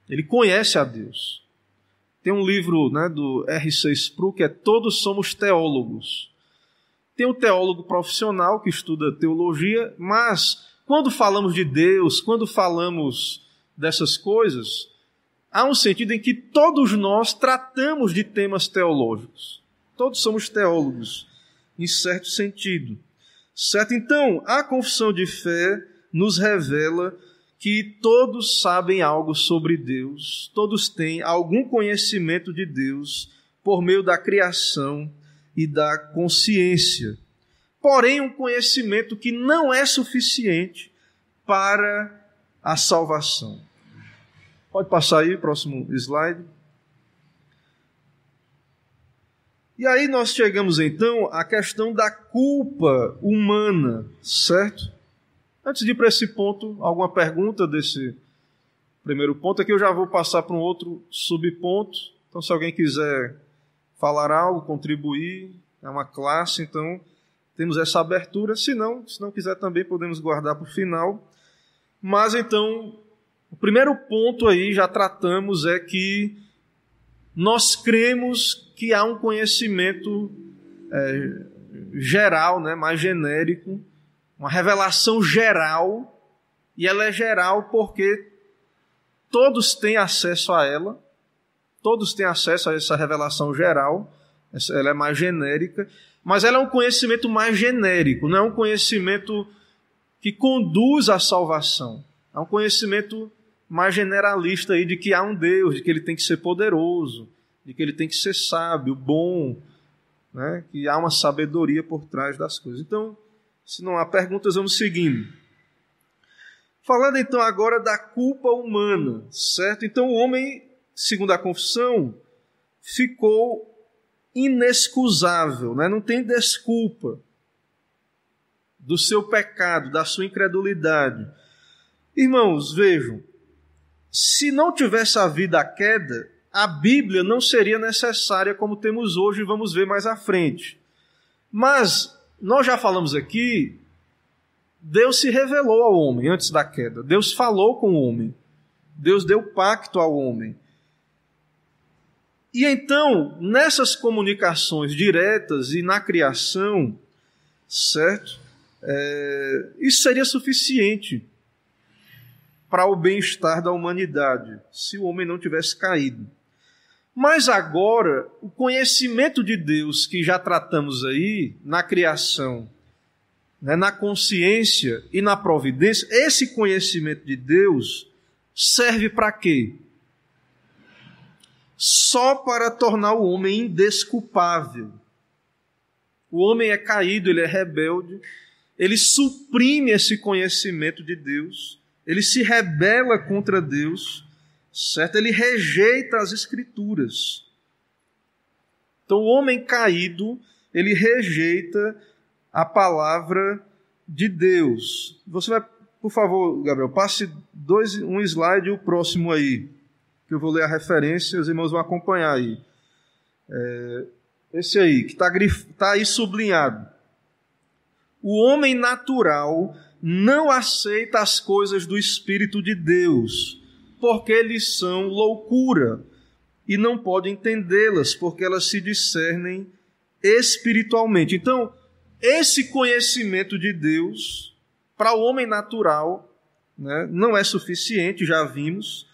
Ele conhece a Deus. Tem um livro, né, do R.C. Sproul, que é Todos Somos Teólogos. Tem um teólogo profissional que estuda teologia, mas quando falamos de Deus, quando falamos dessas coisas, há um sentido em que todos nós tratamos de temas teológicos. Todos somos teólogos, em certo sentido. Certo? Então, a confissão de fé nos revela que todos sabem algo sobre Deus, todos têm algum conhecimento de Deus por meio da criação e da consciência. Porém, um conhecimento que não é suficiente para a salvação. Pode passar aí, próximo slide. E aí nós chegamos então à questão da culpa humana, certo? Antes de ir para esse ponto, alguma pergunta desse primeiro ponto? Aqui eu já vou passar para um outro subponto. Então, se alguém quiser falar algo, contribuir, é uma classe, então temos essa abertura. Se não quiser também podemos guardar para o final. Mas então, o primeiro ponto aí já tratamos é que nós cremos que há um conhecimento geral, né, mais genérico, uma revelação geral, e ela é geral porque todos têm acesso a ela, todos têm acesso a essa revelação geral, ela é mais genérica, mas ela é um conhecimento mais genérico, não é um conhecimento que conduz à salvação, é um conhecimento mais generalista aí de que há um Deus, de que ele tem que ser poderoso, de que ele tem que ser sábio, bom, né? Que há uma sabedoria por trás das coisas. Então, se não há perguntas, vamos seguindo. Falando então agora da culpa humana, certo? Então o homem, segundo a confissão, ficou inexcusável, né? Não tem desculpa do seu pecado, da sua incredulidade. Irmãos, vejam, se não tivesse havido a queda, a Bíblia não seria necessária como temos hoje e vamos ver mais à frente. Mas nós já falamos aqui, Deus se revelou ao homem antes da queda. Deus falou com o homem. Deus deu pacto ao homem. E então, nessas comunicações diretas e na criação, certo? Isso seria suficiente para o bem-estar da humanidade, se o homem não tivesse caído. Mas agora, o conhecimento de Deus que já tratamos aí, na criação, né, na consciência e na providência, esse conhecimento de Deus serve para quê? Só para tornar o homem indesculpável. O homem é caído, ele é rebelde, ele suprime esse conhecimento de Deus, ele se rebela contra Deus, certo? Ele rejeita as Escrituras. Então, o homem caído, ele rejeita a palavra de Deus. Você vai, por favor, Gabriel, passe um slide e o próximo aí, que eu vou ler a referência, os irmãos vão acompanhar aí. Esse aí, que está aí sublinhado. O homem natural não aceita as coisas do Espírito de Deus, porque eles são loucura, e não pode entendê-las, porque elas se discernem espiritualmente. Então, esse conhecimento de Deus, para o homem natural, né, não é suficiente, já vimos.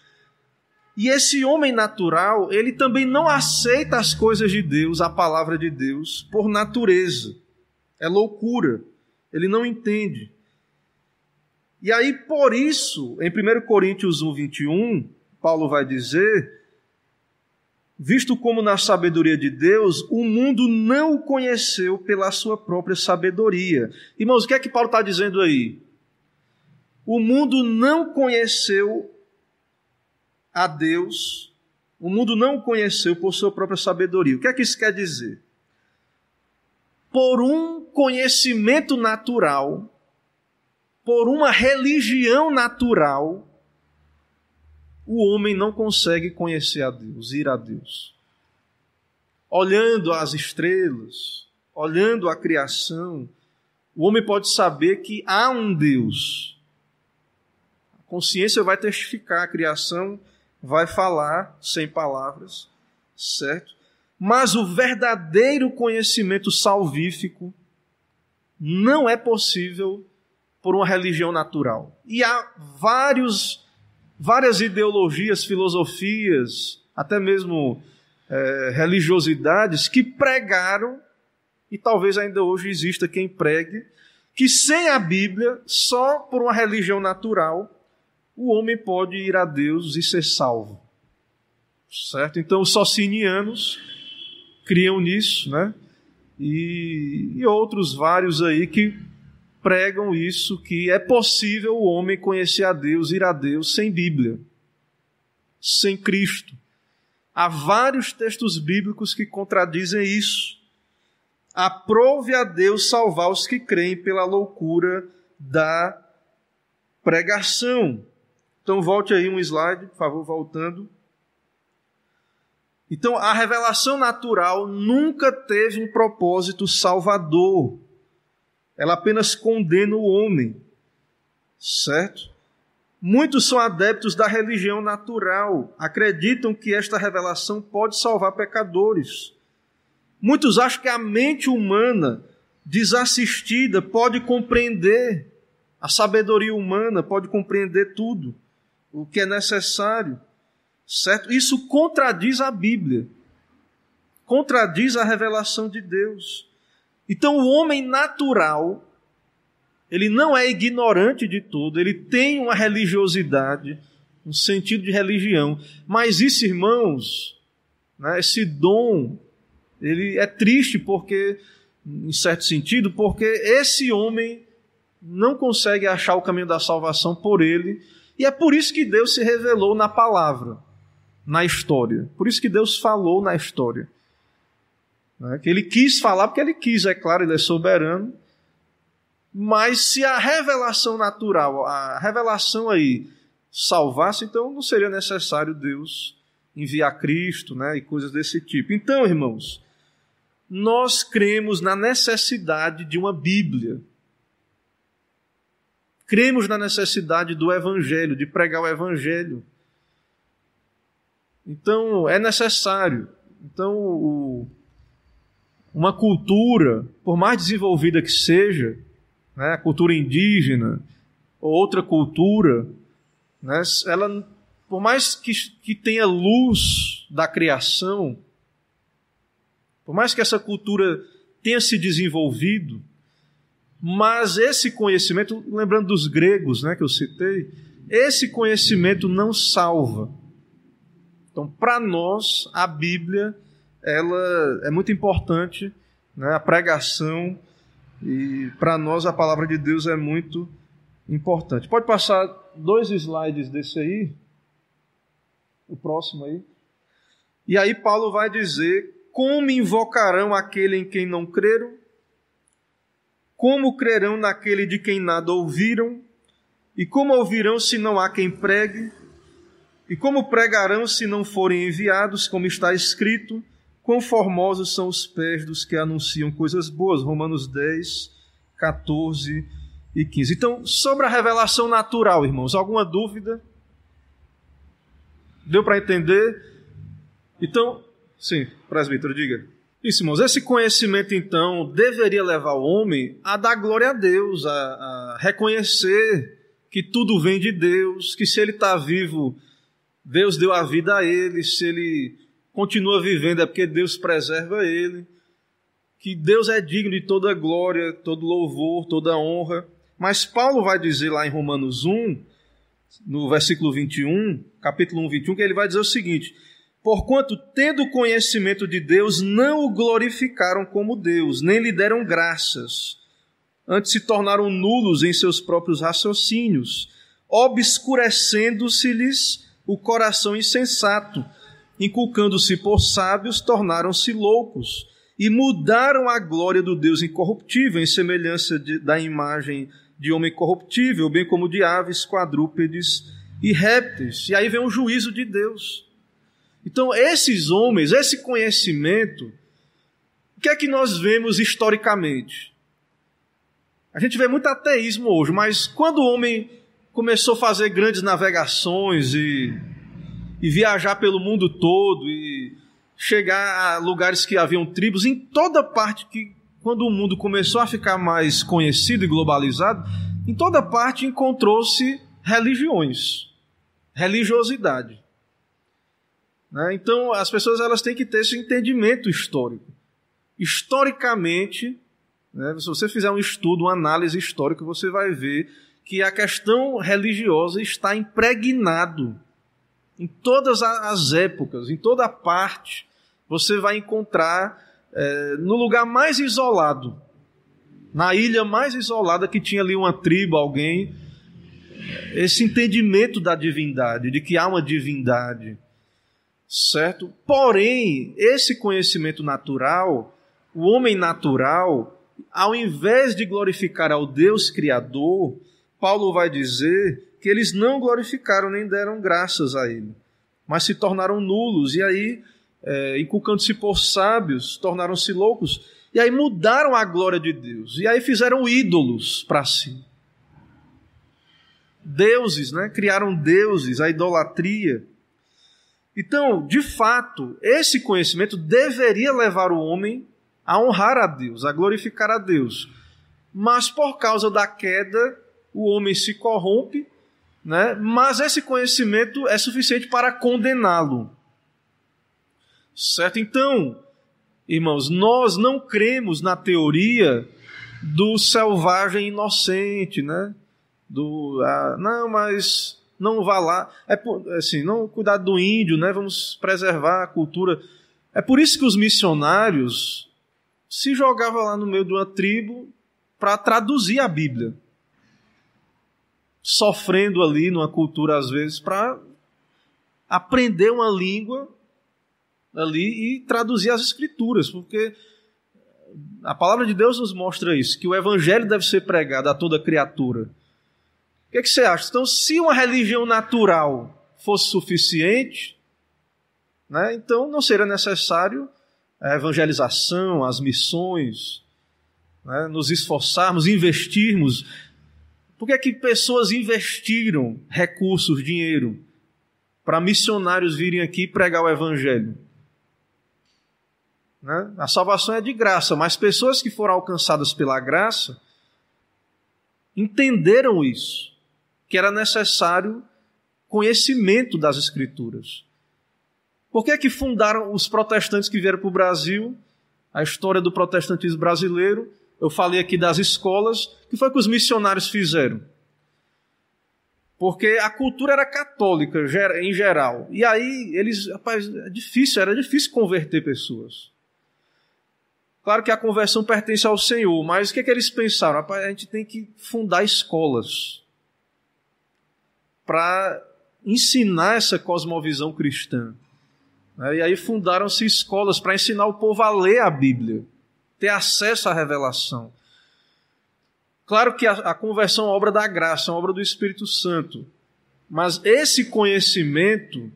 E esse homem natural, ele também não aceita as coisas de Deus, a palavra de Deus, por natureza. É loucura, ele não entende. E aí, por isso, em 1 Coríntios 1, 21, Paulo vai dizer: visto como na sabedoria de Deus, o mundo não o conheceu pela sua própria sabedoria. Irmãos, o que é que Paulo está dizendo aí? O mundo não conheceu a Deus, o mundo não o conheceu por sua própria sabedoria. O que é que isso quer dizer? Por um conhecimento natural, por uma religião natural, o homem não consegue conhecer a Deus, ir a Deus. Olhando as estrelas, olhando a criação, o homem pode saber que há um Deus. A consciência vai testificar, a criação vai falar sem palavras, certo? Mas o verdadeiro conhecimento salvífico não é possível por uma religião natural. E há várias ideologias, filosofias, até mesmo religiosidades que pregaram, e talvez ainda hoje exista quem pregue, que sem a Bíblia, só por uma religião natural, o homem pode ir a Deus e ser salvo. Certo? Então os socinianos criam nisso, né? E outros vários aí que pregam isso, que é possível o homem conhecer a Deus, ir a Deus sem Bíblia, sem Cristo. Há vários textos bíblicos que contradizem isso. Aprove a Deus salvar os que creem pela loucura da pregação. Então volte aí um slide, por favor, voltando. Então a revelação natural nunca teve um propósito salvador. ela apenas condena o homem, certo? Muitos são adeptos da religião natural, acreditam que esta revelação pode salvar pecadores. Muitos acham que a mente humana, desassistida, pode compreender, a sabedoria humana pode compreender tudo o que é necessário, certo? Isso contradiz a Bíblia, contradiz a revelação de Deus. Então o homem natural, ele não é ignorante de tudo, ele tem uma religiosidade, um sentido de religião, mas isso, irmãos, né, esse dom, ele é triste porque, em certo sentido, porque esse homem não consegue achar o caminho da salvação por ele, e é por isso que Deus se revelou na palavra, na história, por isso que Deus falou na história. Que ele quis falar porque ele quis, é claro, ele é soberano, mas se a revelação natural, a revelação aí salvasse, então não seria necessário Deus enviar Cristo, né, e coisas desse tipo. Então, irmãos, nós cremos na necessidade de uma Bíblia, cremos na necessidade do Evangelho, de pregar o Evangelho. Então, é necessário. Então, uma cultura, por mais desenvolvida que seja, né, a cultura indígena ou outra cultura, né, ela, por mais que tenha luz da criação, por mais que essa cultura tenha se desenvolvido, mas esse conhecimento, lembrando dos gregos, né, que eu citei, esse conhecimento não salva. Então, para nós, a Bíblia, ela é muito importante, né, a pregação, e para nós a palavra de Deus é muito importante. Pode passar 2 slides desse aí, o próximo aí. E aí Paulo vai dizer: como invocarão aquele em quem não creram? Como crerão naquele de quem nada ouviram? E como ouvirão se não há quem pregue? E como pregarão se não forem enviados? Como está escrito: quão formosos são os pés dos que anunciam coisas boas. Romanos 10, 14 e 15. Então, sobre a revelação natural, irmãos, alguma dúvida? Deu para entender? Então, sim, presbítero, diga. Isso, irmãos, esse conhecimento, então, deveria levar o homem a dar glória a Deus, a reconhecer que tudo vem de Deus, que se ele está vivo, Deus deu a vida a ele, se ele continua vivendo é porque Deus preserva ele, que Deus é digno de toda glória, todo louvor, toda honra. Mas Paulo vai dizer lá em Romanos 1, no versículo 21, capítulo 1, 21, que ele vai dizer o seguinte: porquanto, tendo conhecimento de Deus, não o glorificaram como Deus, nem lhe deram graças, antes se tornaram nulos em seus próprios raciocínios, obscurecendo-se-lhes o coração insensato, inculcando-se por sábios, tornaram-se loucos, e mudaram a glória do Deus incorruptível, em semelhança da imagem de homem corruptível, bem como de aves, quadrúpedes e répteis. E aí vem o juízo de Deus. Então, esses homens, esse conhecimento, o que é que nós vemos historicamente? A gente vê muito ateísmo hoje, mas quando o homem começou a fazer grandes navegações e viajar pelo mundo todo e chegar a lugares que haviam tribos, em toda parte, quando o mundo começou a ficar mais conhecido e globalizado, em toda parte encontrou-se religiões, religiosidade. Então, as pessoas elas têm que ter esse entendimento histórico. Historicamente, se você fizer um estudo, uma análise histórica, você vai ver que a questão religiosa está impregnado em todas as épocas, em toda parte. Você vai encontrar no lugar mais isolado, na ilha mais isolada que tinha ali uma tribo, alguém, esse entendimento da divindade, de que há uma divindade, certo? Porém, esse conhecimento natural, o homem natural, ao invés de glorificar ao Deus Criador, Paulo vai dizer que eles não glorificaram nem deram graças a ele, mas se tornaram nulos, e aí, inculcando-se por sábios, tornaram-se loucos. E aí mudaram a glória de Deus. E aí fizeram ídolos para si. Deuses, né? Criaram deuses, a idolatria. Então, de fato, esse conhecimento deveria levar o homem a honrar a Deus, a glorificar a Deus. Mas por causa da queda, o homem se corrompe, né? Mas esse conhecimento é suficiente para condená-lo. Certo? Então, irmãos, nós não cremos na teoria do selvagem inocente, né? Não, mas não vá lá. Assim, não cuidar do índio, né? Vamos preservar a cultura. É por isso que os missionários se jogavam lá no meio de uma tribo para traduzir a Bíblia. Sofrendo ali numa cultura, às vezes, para aprender uma língua ali e traduzir as Escrituras, porque a palavra de Deus nos mostra isso, que o Evangelho deve ser pregado a toda criatura. O que você acha? Então, se uma religião natural fosse suficiente, né, então não seria necessário a evangelização, as missões, né, nos esforçarmos, investirmos. Por que pessoas investiram recursos, dinheiro, para missionários virem aqui e pregar o Evangelho? Né? A salvação é de graça, mas pessoas que foram alcançadas pela graça entenderam isso, que era necessário conhecimento das Escrituras. Por que fundaram os protestantes que vieram para o Brasil? A história do protestantismo brasileiro, eu falei aqui das escolas, o que foi que os missionários fizeram? Porque a cultura era católica em geral, e aí era difícil converter pessoas. Claro que a conversão pertence ao Senhor, mas o que eles pensaram? A gente tem que fundar escolas para ensinar essa cosmovisão cristã. E aí fundaram-se escolas para ensinar o povo a ler a Bíblia, ter acesso à revelação. Claro que a conversão é obra da graça, é obra do Espírito Santo, mas esse conhecimento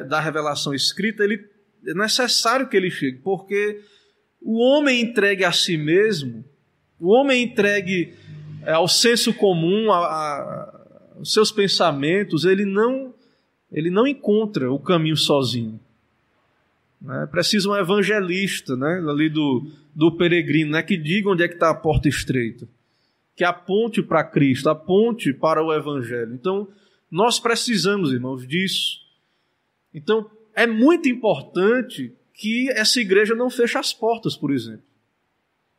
da revelação escrita, é necessário que ele chegue, porque o homem entregue a si mesmo, o homem entregue ao senso comum, aos seus pensamentos, ele não encontra o caminho sozinho. Precisa um evangelista, né, ali do peregrino, né, que diga onde é que está a porta estreita, que aponte para Cristo, aponte para o Evangelho. Então, nós precisamos, irmãos, disso. Então, é muito importante que essa igreja não feche as portas, por exemplo.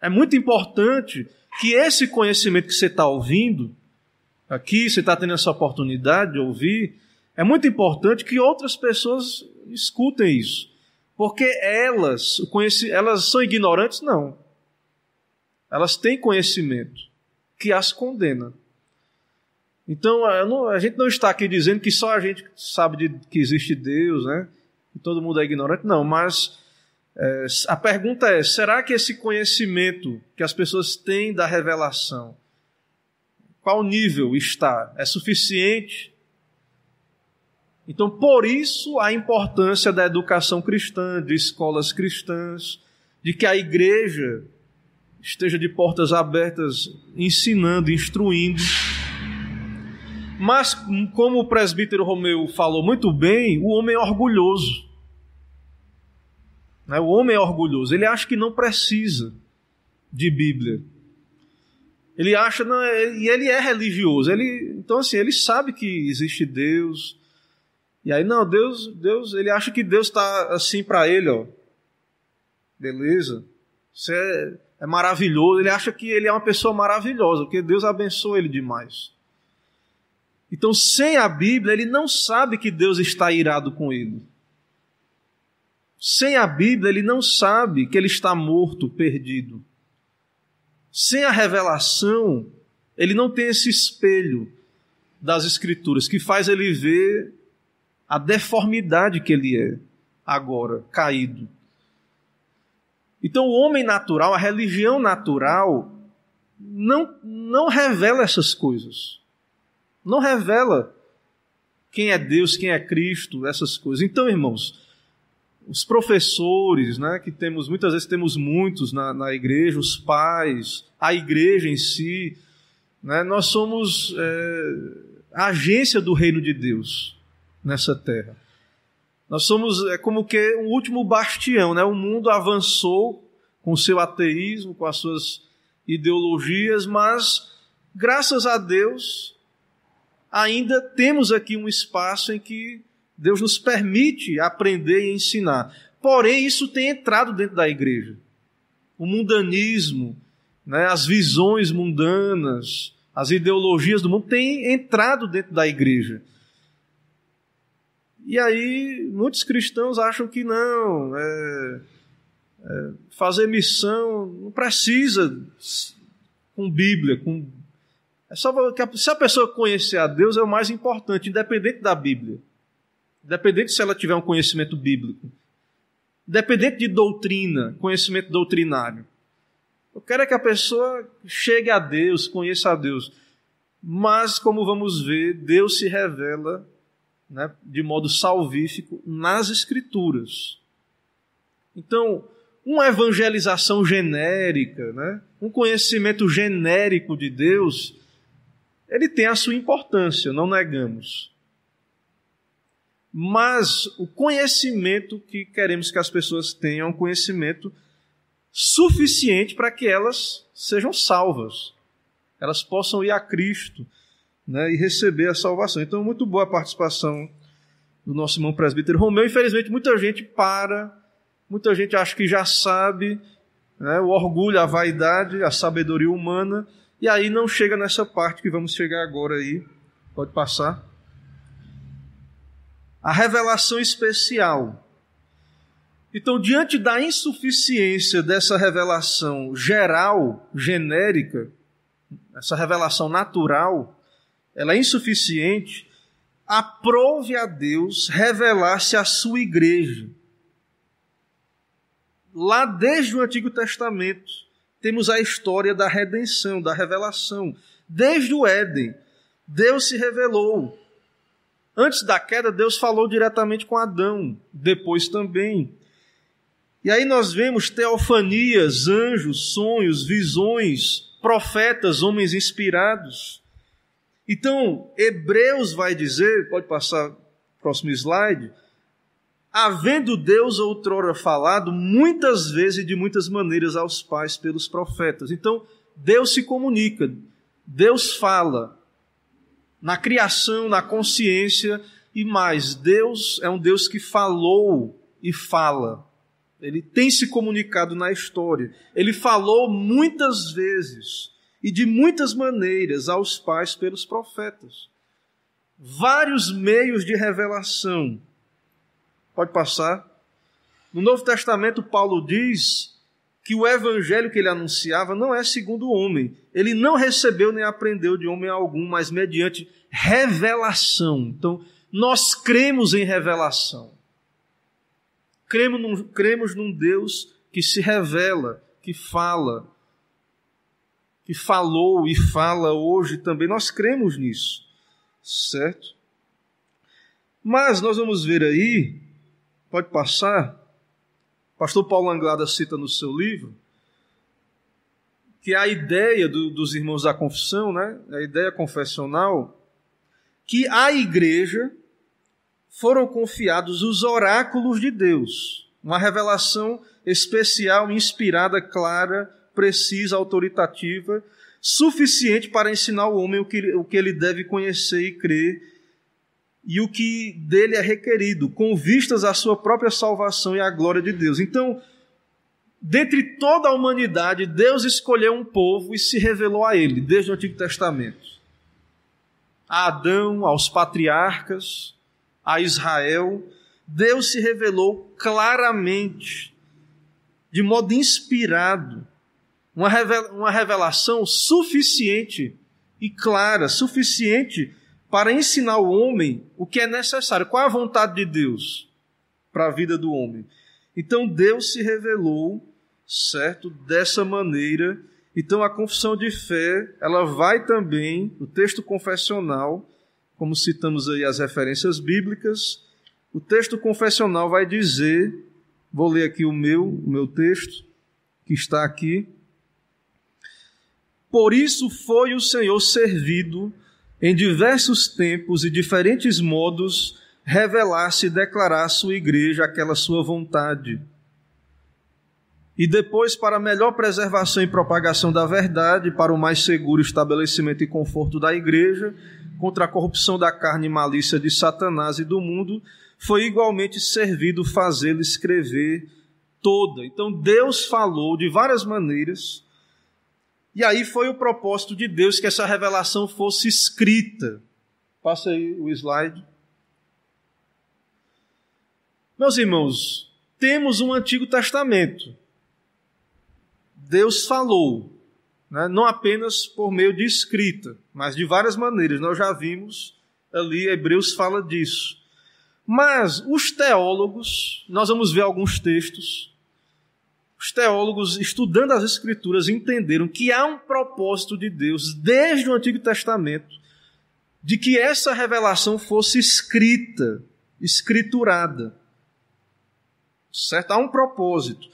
É muito importante que esse conhecimento que você está ouvindo, aqui você está tendo essa oportunidade de ouvir, é muito importante que outras pessoas escutem isso. Porque elas são ignorantes? Não. Elas têm conhecimento que as condena. Então, a gente não está aqui dizendo que só a gente sabe que existe Deus, né? Que todo mundo é ignorante. Não, mas a pergunta é, será que esse conhecimento que as pessoas têm da revelação, qual nível está? É suficiente? Então, por isso, a importância da educação cristã, de escolas cristãs, de que a igreja esteja de portas abertas, ensinando, instruindo. Mas, como o presbítero Romeu falou muito bem, o homem é orgulhoso. O homem é orgulhoso, ele acha que não precisa de Bíblia. Ele acha, e ele é religioso, então assim, ele sabe que existe Deus. E aí, não, Deus, ele acha que Deus está assim para ele, ó. Beleza, isso é maravilhoso. Ele acha que ele é uma pessoa maravilhosa, porque Deus abençoa ele demais. Então, sem a Bíblia, ele não sabe que Deus está irado com ele. Sem a Bíblia, ele não sabe que ele está morto, perdido. Sem a revelação, ele não tem esse espelho das Escrituras, que faz ele ver a deformidade que ele é agora, caído. Então o homem natural, a religião natural, não revela essas coisas. Não revela quem é Deus, quem é Cristo, essas coisas. Então, irmãos, os professores, né, que muitas vezes temos muitos na igreja, os pais, a igreja em si, né, nós somos a agência do reino de Deus nessa terra. Nós somos como que um último bastião, né? O mundo avançou com o seu ateísmo, com as suas ideologias, mas, graças a Deus, ainda temos aqui um espaço em que Deus nos permite aprender e ensinar. Porém, isso tem entrado dentro da igreja. O mundanismo, né, as visões mundanas, as ideologias do mundo têm entrado dentro da igreja. E aí, muitos cristãos acham que não, fazer missão não precisa com Bíblia. Se a pessoa conhecer a Deus é o mais importante, independente da Bíblia. Independente se ela tiver um conhecimento bíblico. Independente de doutrina, conhecimento doutrinário. Eu quero é que a pessoa chegue a Deus, conheça a Deus. Mas, como vamos ver, Deus se revela, né, de modo salvífico nas Escrituras. Então, uma evangelização genérica, né, um conhecimento genérico de Deus, ele tem a sua importância, não negamos. Mas o conhecimento que queremos que as pessoas tenham é um conhecimento suficiente para que elas sejam salvas. Elas possam ir a Cristo, né, e receber a salvação. Então, muito boa a participação do nosso irmão presbítero Romeu. Infelizmente, muita gente muita gente acha que já sabe, né, o orgulho, a vaidade, a sabedoria humana, e aí não chega nessa parte que vamos chegar agora aí. Pode passar. A revelação especial. Então, diante da insuficiência dessa revelação geral, genérica, essa revelação natural, ela é insuficiente, aprove a Deus revelar-se à sua igreja. Lá desde o Antigo Testamento, temos a história da redenção, da revelação. Desde o Éden, Deus se revelou. Antes da queda, Deus falou diretamente com Adão, depois também. E aí nós vemos teofanias, anjos, sonhos, visões, profetas, homens inspirados. Então, Hebreus vai dizer, pode passar o próximo slide, havendo Deus outrora falado muitas vezes e de muitas maneiras aos pais pelos profetas. Então, Deus se comunica, Deus fala na criação, na consciência e mais. Deus é um Deus que falou e fala. Ele tem se comunicado na história. Ele falou muitas vezes e de muitas maneiras aos pais pelos profetas. Vários meios de revelação. Pode passar. No Novo Testamento, Paulo diz que o evangelho que ele anunciava não é segundo o homem. Ele não recebeu nem aprendeu de homem algum, mas mediante revelação. Então, nós cremos em revelação. Cremos num Deus que se revela, que fala, que falou e fala hoje também. Nós cremos nisso, certo? Mas nós vamos ver aí, pode passar, o pastor Paulo Anglada cita no seu livro, que a ideia dos irmãos da confissão, né, a ideia confessional, que à igreja foram confiados os oráculos de Deus, uma revelação especial, inspirada, clara, precisa, autoritativa, suficiente para ensinar o homem o que ele deve conhecer e crer e o que dele é requerido, com vistas à sua própria salvação e à glória de Deus. Então, dentre toda a humanidade, Deus escolheu um povo e se revelou a ele, desde o Antigo Testamento. A Adão, aos patriarcas, a Israel, Deus se revelou claramente, de modo inspirado, uma revelação suficiente e clara, suficiente para ensinar o homem o que é necessário. Qual é a vontade de Deus para a vida do homem? Então Deus se revelou, certo, dessa maneira. Então a confissão de fé, ela vai também, o texto confessional, como citamos aí as referências bíblicas, o texto confessional vai dizer Vou ler aqui o meu texto, que está aqui. Por isso foi o Senhor servido em diversos tempos e diferentes modos revelar-se e declarar à sua igreja aquela sua vontade. E depois, para a melhor preservação e propagação da verdade, para o mais seguro estabelecimento e conforto da igreja, contra a corrupção da carne e malícia de Satanás e do mundo, foi igualmente servido fazê-lo escrever toda. Então Deus falou de várias maneiras, e aí foi o propósito de Deus que essa revelação fosse escrita. Passa aí o slide. Meus irmãos, temos um Antigo Testamento. Deus falou, né? Não apenas por meio de escrita, mas de várias maneiras. Nós já vimos ali, Hebreus fala disso. Mas os teólogos, nós vamos ver alguns textos, os teólogos, estudando as Escrituras, entenderam que há um propósito de Deus, desde o Antigo Testamento, de que essa revelação fosse escrita, escriturada. Certo? Há um propósito.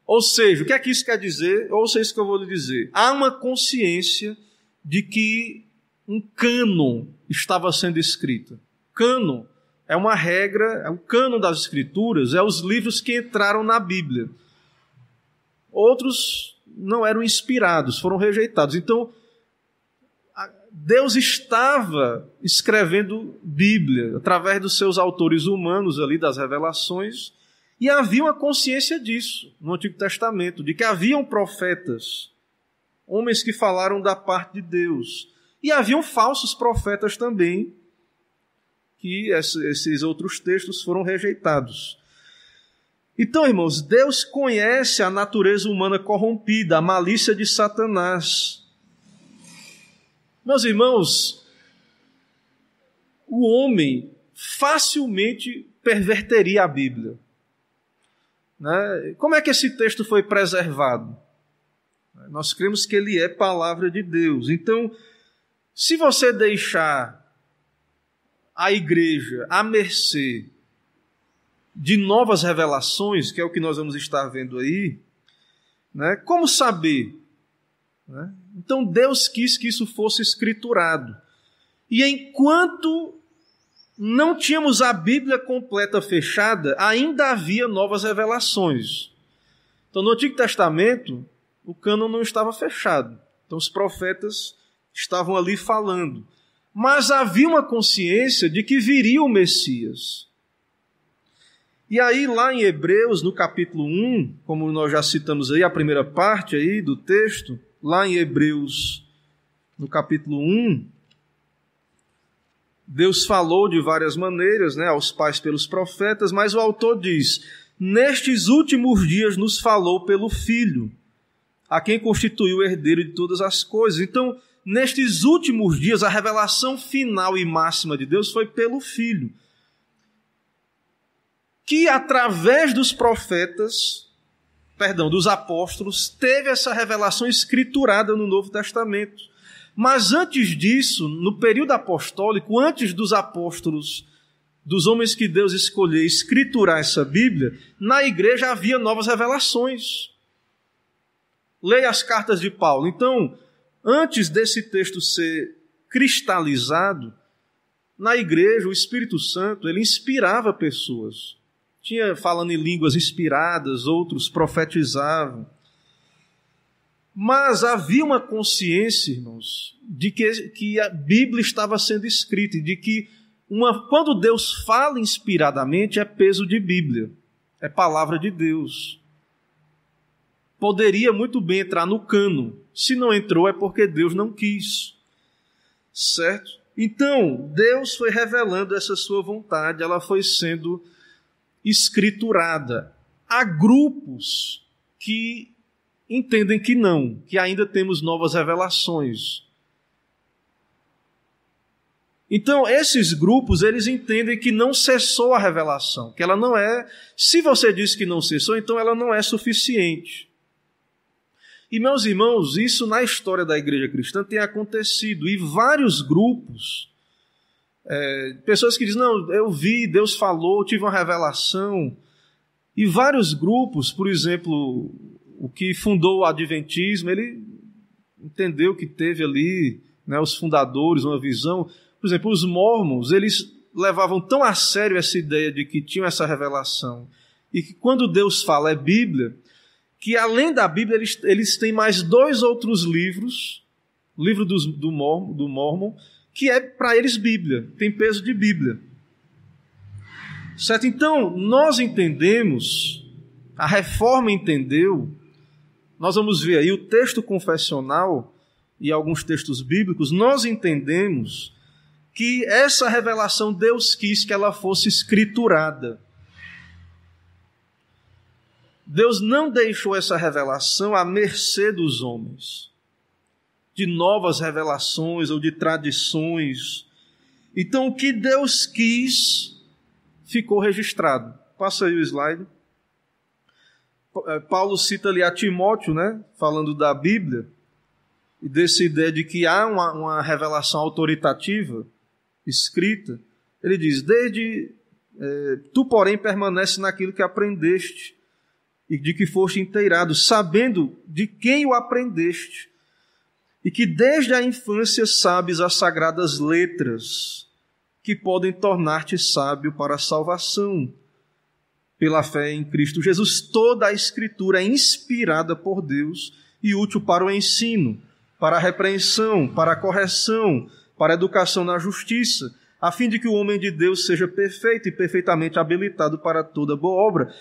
Ou seja, o que é que isso quer dizer? Ouça isso que eu vou lhe dizer. Há uma consciência de que um cânon estava sendo escrito. Cânon é uma regra, o cânon das Escrituras é os livros que entraram na Bíblia. Outros não eram inspirados, foram rejeitados. Então, Deus estava escrevendo Bíblia através dos seus autores humanos ali, das revelações, e havia uma consciência disso no Antigo Testamento, de que haviam profetas, homens que falaram da parte de Deus. E haviam falsos profetas também, que esses outros textos foram rejeitados. Então, irmãos, Deus conhece a natureza humana corrompida, a malícia de Satanás. Meus irmãos, o homem facilmente perverteria a Bíblia. Como é que esse texto foi preservado? Nós cremos que ele é palavra de Deus. Então, se você deixar a igreja à mercê de novas revelações, que é o que nós vamos estar vendo aí, como saber? Então, Deus quis que isso fosse escriturado. E enquanto não tínhamos a Bíblia completa fechada, ainda havia novas revelações. Então, no Antigo Testamento, o cânon não estava fechado. Então, os profetas estavam ali falando. Mas havia uma consciência de que viria o Messias. E aí, lá em Hebreus, no capítulo 1, como nós já citamos aí, a primeira parte aí do texto, lá em Hebreus, no capítulo 1, Deus falou de várias maneiras, aos pais pelos profetas, mas o autor diz: nestes últimos dias nos falou pelo Filho, a quem constituiu o herdeiro de todas as coisas. Então, nestes últimos dias, a revelação final e máxima de Deus foi pelo Filho, que através dos profetas, dos apóstolos, teve essa revelação escriturada no Novo Testamento. Mas antes disso, no período apostólico, antes dos apóstolos, dos homens que Deus escolheu escriturar essa Bíblia, na igreja havia novas revelações. Leia as cartas de Paulo. Então, antes desse texto ser cristalizado, na igreja o Espírito Santo, ele inspirava pessoas. Tinha falando em línguas inspiradas, outros profetizavam. Mas havia uma consciência, irmãos, de que a Bíblia estava sendo escrita, e de que quando Deus fala inspiradamente, é peso de Bíblia, é palavra de Deus. Poderia muito bem entrar no cânon. Se não entrou, é porque Deus não quis. Certo? Então, Deus foi revelando essa sua vontade, ela foi sendo escriturada. Há grupos que entendem que não, que ainda temos novas revelações. Então, esses grupos, eles entendem que não cessou a revelação, que ela não é... Se você diz que não cessou, então ela não é suficiente. E, meus irmãos, isso na história da igreja cristã tem acontecido, e vários grupos, pessoas que dizem, não, eu vi, Deus falou, tive uma revelação, E vários grupos, por exemplo, o que fundou o Adventismo, ele entendeu que teve ali, né, os fundadores, uma visão. Por exemplo, os Mormons, eles levavam tão a sério essa ideia de que tinham essa revelação, e que quando Deus fala é Bíblia, que além da Bíblia eles têm mais 2 outros livros, o livro do Mormon, que é para eles Bíblia, tem peso de Bíblia. Certo? Então, nós entendemos, a Reforma entendeu, nós vamos ver aí o texto confessional e alguns textos bíblicos, nós entendemos que essa revelação Deus quis que ela fosse escriturada. Deus não deixou essa revelação à mercê dos homens, de novas revelações ou de tradições. Então, o que Deus quis ficou registrado. Passa aí o slide. Paulo cita ali a Timóteo, né, falando da Bíblia, e dessa ideia de que há uma revelação autoritativa, escrita. Ele diz, tu, porém, permanece naquilo que aprendeste, e de que foste inteirado, sabendo de quem o aprendeste, e que desde a infância sabes as sagradas letras, que podem tornar-te sábio para a salvação, pela fé em Cristo Jesus. Toda a Escritura é inspirada por Deus e útil para o ensino, para a repreensão, para a correção, para a educação na justiça, a fim de que o homem de Deus seja perfeito e perfeitamente habilitado para toda boa obra.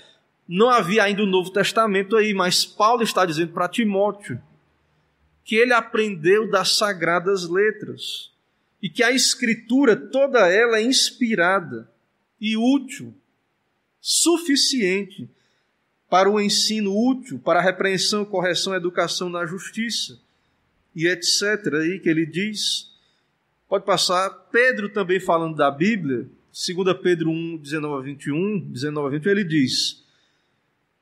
Não havia ainda o Novo Testamento aí, mas Paulo está dizendo para Timóteo que ele aprendeu das sagradas letras e que a Escritura, toda ela é inspirada e útil, suficiente para o ensino útil, para a repreensão, correção, educação na justiça e etc. Aí que ele diz. Pode passar. Pedro também falando da Bíblia, 2 Pedro 1, 19 a 21, ele diz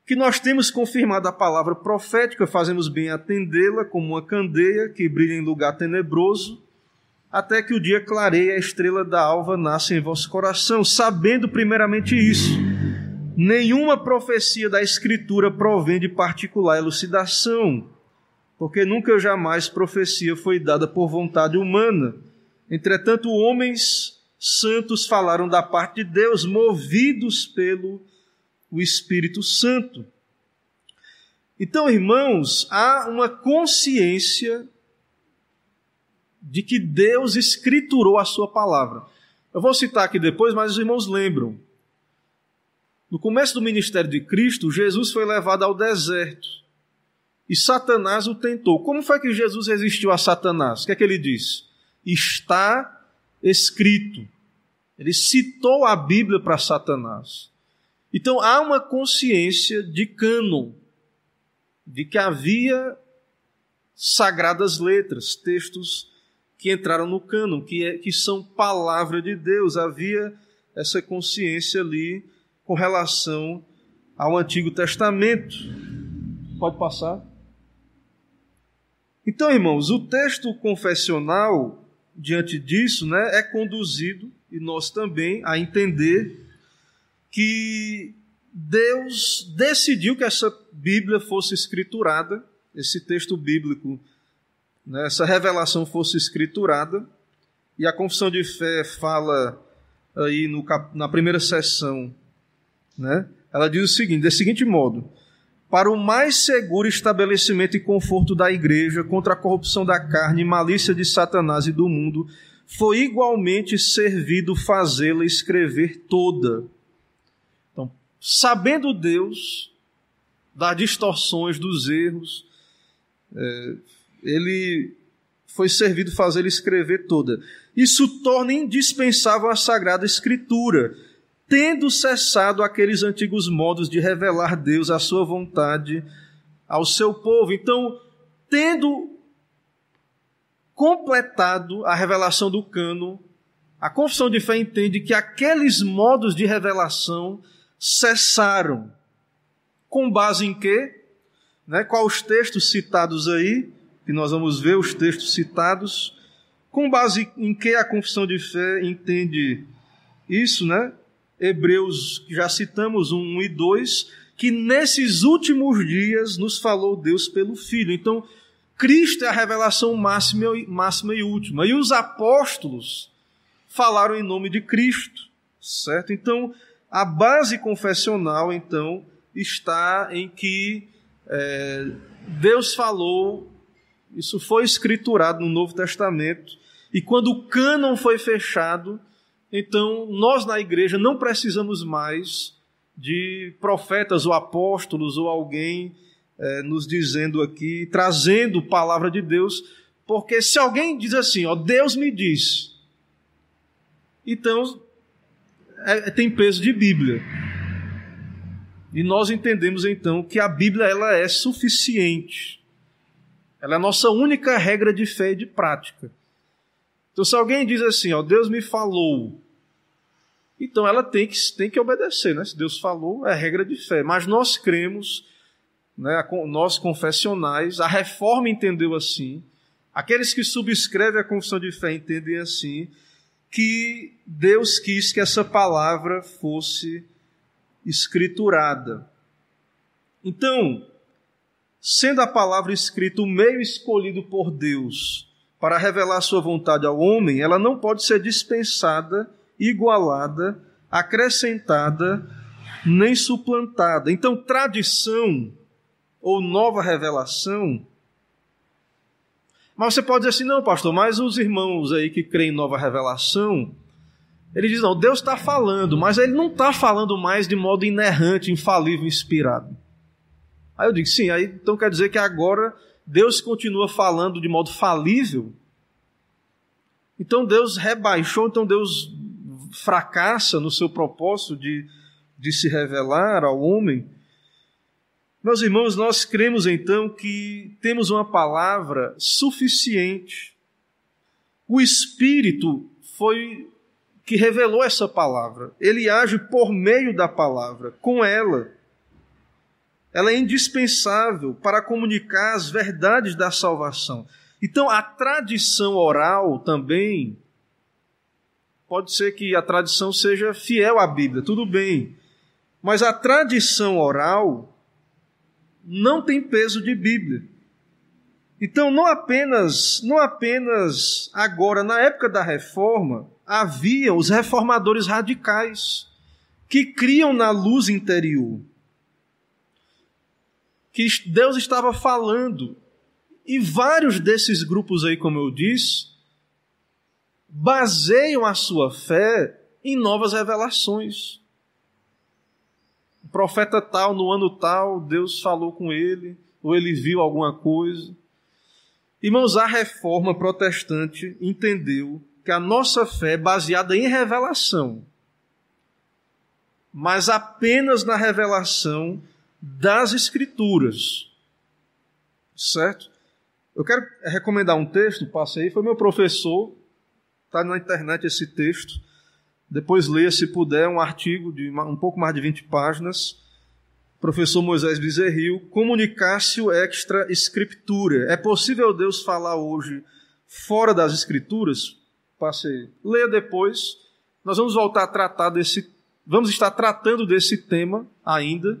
que nós temos confirmado a palavra profética, fazemos bem atendê-la como uma candeia que brilha em lugar tenebroso, até que o dia clareie, a estrela da alva nasce em vosso coração, sabendo primeiramente isso. Nenhuma profecia da Escritura provém de particular elucidação, porque nunca jamais profecia foi dada por vontade humana. Entretanto, homens santos falaram da parte de Deus, movidos pelo o Espírito Santo. Então, irmãos, há uma consciência de que Deus escriturou a sua palavra. Eu vou citar aqui depois, mas os irmãos lembram. No começo do ministério de Cristo, Jesus foi levado ao deserto e Satanás o tentou. Como foi que Jesus resistiu a Satanás? O que é que ele disse? Está escrito. Ele citou a Bíblia para Satanás. Então há uma consciência de cânon, de que havia sagradas letras, textos que entraram no cânon, que são palavra de Deus. Havia essa consciência ali com relação ao Antigo Testamento. Pode passar. Então, irmãos, o texto confessional, diante disso, né, é conduzido, e nós também, a entender que Deus decidiu que essa Bíblia fosse escriturada, esse texto bíblico, né, essa revelação fosse escriturada, e a confissão de fé fala aí na primeira sessão, né, ela diz o seguinte, desse seguinte modo: para o mais seguro estabelecimento e conforto da igreja contra a corrupção da carne e malícia de Satanás e do mundo, foi igualmente servido fazê-la escrever toda. Então, sabendo Deus das distorções, dos erros, ele foi servido fazê-la escrever toda. Isso torna indispensável a Sagrada Escritura, tendo cessado aqueles antigos modos de revelar Deus, a sua vontade, ao seu povo. Então, tendo completado a revelação do cânon, a confissão de fé entende que aqueles modos de revelação cessaram. Com base em quê? Quais os textos citados aí? Que nós vamos ver os textos citados. Com base em que a confissão de fé entende isso, né? Hebreus, que já citamos, 1 e 2, que nesses últimos dias nos falou Deus pelo Filho. Então, Cristo é a revelação máxima e última. E os apóstolos falaram em nome de Cristo, certo? Então, a base confessional, então, está em que Deus falou, isso foi escriturado no Novo Testamento, e quando o cânon foi fechado, então nós na igreja não precisamos mais de profetas ou apóstolos ou alguém nos dizendo aqui, trazendo palavra de Deus, porque se alguém diz assim, ó, Deus me disse, então tem peso de Bíblia. E nós entendemos então que a Bíblia ela é suficiente. Ela é a nossa única regra de fé e de prática. Então se alguém diz assim, ó, Deus me falou, então ela tem que obedecer, né? Se Deus falou, é regra de fé. Mas nós cremos, né, nós confessionais, a Reforma entendeu assim, aqueles que subscrevem a confissão de fé entendem assim, que Deus quis que essa palavra fosse escriturada. Então, sendo a palavra escrita o meio escolhido por Deus para revelar sua vontade ao homem, ela não pode ser dispensada, igualada, acrescentada, nem suplantada. Então, tradição ou nova revelação. Mas você pode dizer assim, não, pastor, mas os irmãos aí que creem em nova revelação, ele diz, não, Deus está falando, mas ele não está falando mais de modo inerrante, infalível, inspirado. Aí eu digo, sim, aí então quer dizer que agora Deus continua falando de modo falível? Então Deus rebaixou, então Deus fracassa no seu propósito de se revelar ao homem? Meus irmãos, nós cremos então que temos uma palavra suficiente. O Espírito foi que revelou essa palavra. Ele age por meio da palavra, com ela. Ela é indispensável para comunicar as verdades da salvação. Então, a tradição oral também, pode ser que a tradição seja fiel à Bíblia, tudo bem. Mas a tradição oral não tem peso de Bíblia. Então, não apenas agora, na época da Reforma, havia os reformadores radicais que criam na luz interior, que Deus estava falando. E vários desses grupos aí, como eu disse, baseiam a sua fé em novas revelações. O profeta tal, no ano tal, Deus falou com ele, ou ele viu alguma coisa. Irmãos, a Reforma protestante entendeu que a nossa fé é baseada em revelação, mas apenas na revelação das Escrituras. Certo? Eu quero recomendar um texto, passei, foi meu professor, está na internet esse texto, depois leia se puder, um artigo de um pouco mais de 20 páginas, professor Moisés Bezerril, Comunicatio extra Scriptura. É possível Deus falar hoje fora das Escrituras? Passei. Leia depois, nós vamos voltar a tratar vamos estar tratando desse tema ainda,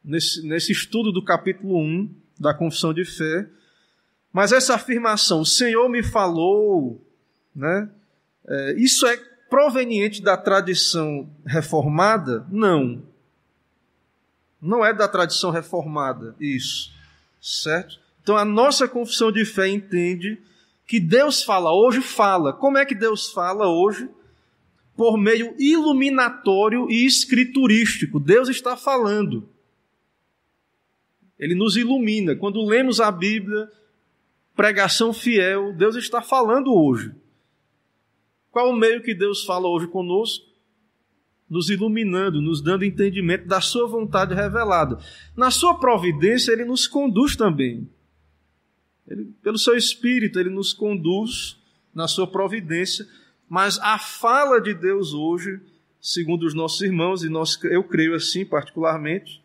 nesse estudo do capítulo 1 da Confissão de Fé. Mas essa afirmação, o Senhor me falou, né? Isso é proveniente da tradição reformada? Não. Não é da tradição reformada, isso. Certo? Então a nossa confissão de fé entende que Deus fala hoje, fala. Como é que Deus fala hoje? Por meio iluminatório e escriturístico. Deus está falando. Ele nos ilumina. Quando lemos a Bíblia, pregação fiel, Deus está falando hoje. Qual o meio que Deus fala hoje conosco? Nos iluminando, nos dando entendimento da sua vontade revelada. Na sua providência, Ele nos conduz também. Pelo seu Espírito, Ele nos conduz na sua providência. Mas a fala de Deus hoje, segundo os nossos irmãos, e eu creio assim particularmente,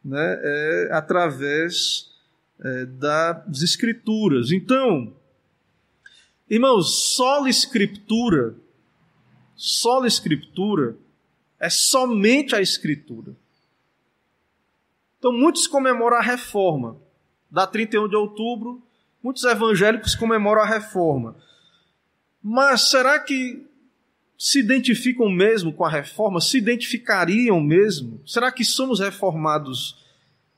né, é através das Escrituras. Então, irmãos, sola Escritura é somente a Escritura. Então, muitos comemoram a Reforma. Da 31 de outubro, muitos evangélicos comemoram a Reforma. Mas será que se identificam mesmo com a Reforma? Se identificariam mesmo? Será que somos reformados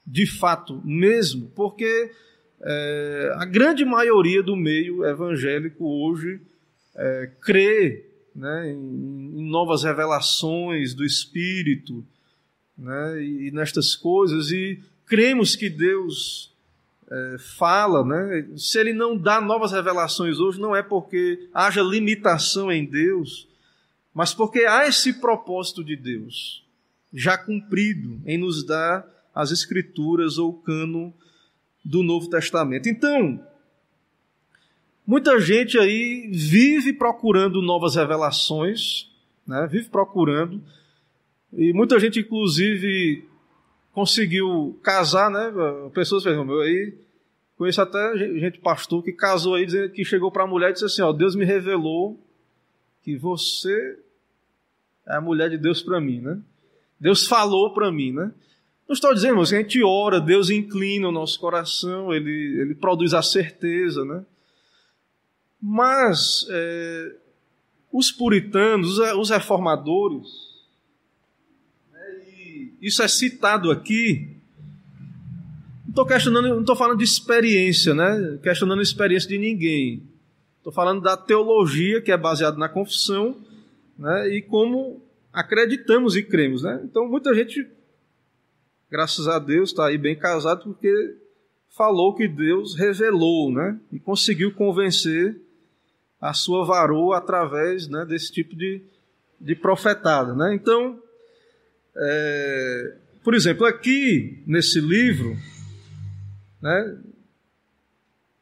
de fato mesmo? Porque a grande maioria do meio evangélico hoje crê, né, em novas revelações do Espírito, né, e nestas coisas, e cremos que Deus fala, né? Se Ele não dá novas revelações hoje, não é porque haja limitação em Deus, mas porque há esse propósito de Deus já cumprido em nos dar as Escrituras ou o cânon do Novo Testamento. Então, muita gente aí vive procurando novas revelações, né? Vive procurando, e muita gente, inclusive, conseguiu casar, né? Pessoas falam, aí conheço até gente, pastor, que casou aí, dizendo que chegou para a mulher e disse assim, ó, Deus me revelou que você é a mulher de Deus para mim, né? Deus falou para mim, né? Não estou dizendo, irmãos, que a gente ora, Deus inclina o nosso coração, Ele produz a certeza, né? Mas os puritanos, os reformadores, né, e isso é citado aqui, não estou falando de experiência, né? Questionando a experiência de ninguém. Estou falando da teologia, que é baseada na confissão, né? E como acreditamos e cremos, né? Então, muita gente, graças a Deus, está aí bem casado porque falou que Deus revelou, né? E conseguiu convencer a sua varoa através, né, desse tipo de profetada, né? Então, por exemplo, aqui nesse livro, né,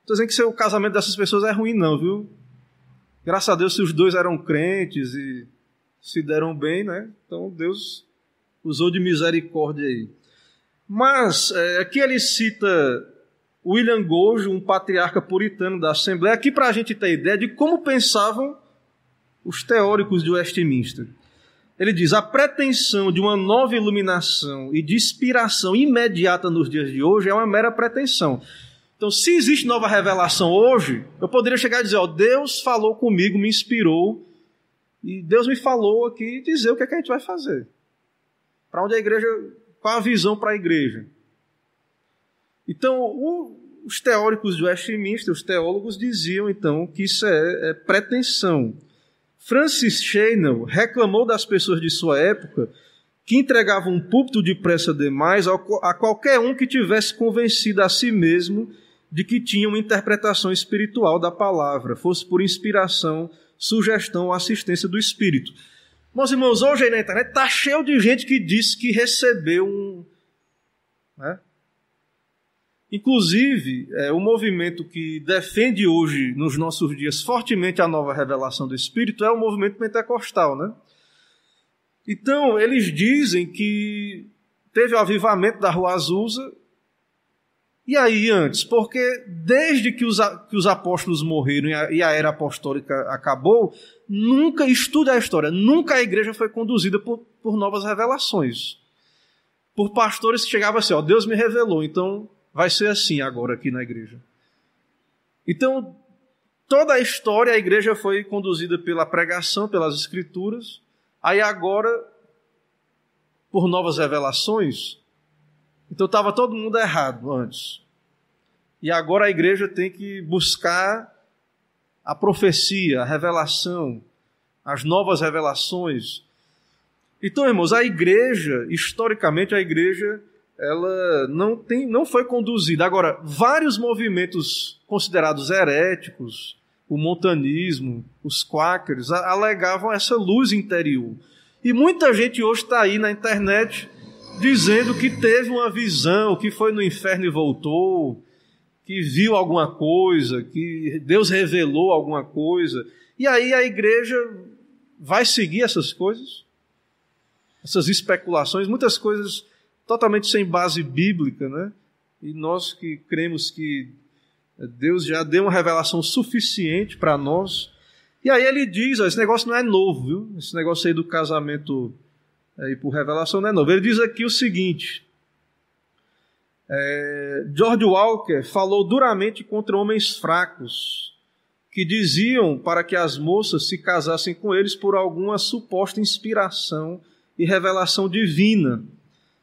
estou dizendo que o casamento dessas pessoas é ruim não, viu? Graças a Deus, se os dois eram crentes e se deram bem, né? Então Deus usou de misericórdia aí. Mas aqui ele cita William Gouge, um patriarca puritano da Assembleia, aqui para a gente ter ideia de como pensavam os teóricos de Westminster. Ele diz, a pretensão de uma nova iluminação e de inspiração imediata nos dias de hoje é uma mera pretensão. Então, se existe nova revelação hoje, eu poderia chegar e dizer, ó, Deus falou comigo, me inspirou, e Deus me falou aqui dizer o que é que a gente vai fazer. Para onde a igreja, qual a visão para a igreja? Então, os teóricos de Westminster, os teólogos diziam, então, que isso é pretensão. Francis Cheynell reclamou das pessoas de sua época que entregavam um púlpito depressa demais a qualquer um que tivesse convencido a si mesmo de que tinha uma interpretação espiritual da palavra, fosse por inspiração, sugestão ou assistência do Espírito. Meus irmãos, hoje aí na internet está cheio de gente que diz que recebeu né? Inclusive, o movimento que defende hoje, nos nossos dias, fortemente a nova revelação do Espírito é o movimento pentecostal, né? Então, eles dizem que teve o avivamento da Rua Azusa, e aí antes, porque desde que os apóstolos morreram e a era apostólica acabou, nunca, estuda a história, nunca a igreja foi conduzida por novas revelações. Por pastores que chegavam assim, ó, Deus me revelou, então vai ser assim agora aqui na igreja. Então, toda a história, a igreja foi conduzida pela pregação, pelas escrituras. Aí agora, por novas revelações, então estava todo mundo errado antes. E agora a igreja tem que buscar a profecia, a revelação, as novas revelações. Então, irmãos, a igreja, historicamente a igreja, ela não foi conduzida. Agora, vários movimentos considerados heréticos, o montanismo, os quáqueros, alegavam essa luz interior. E muita gente hoje está aí na internet dizendo que teve uma visão, que foi no inferno e voltou, que viu alguma coisa, que Deus revelou alguma coisa. E aí a igreja vai seguir essas coisas, essas especulações, muitas coisas totalmente sem base bíblica, né? E nós que cremos que Deus já deu uma revelação suficiente para nós. E aí ele diz, ó, esse negócio não é novo, viu? Esse negócio aí do casamento aí por revelação não é novo. Ele diz aqui o seguinte, George Walker falou duramente contra homens fracos, que diziam para que as moças se casassem com eles por alguma suposta inspiração e revelação divina.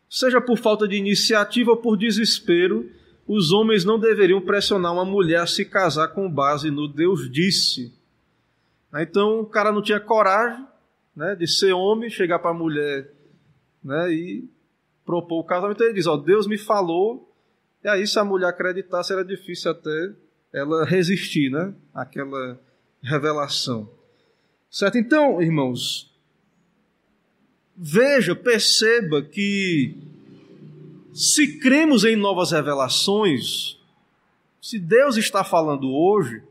Seja por falta de iniciativa ou por desespero, os homens não deveriam pressionar uma mulher a se casar com base no Deus disse. Então o cara não tinha coragem, né, de ser homem, chegar para a mulher, né, e propor o casamento. Então ele diz, Deus me falou, e aí se a mulher acreditasse era difícil até ela resistir, né, àquela revelação. Certo? Então, irmãos, veja, perceba que se cremos em novas revelações, se Deus está falando hoje,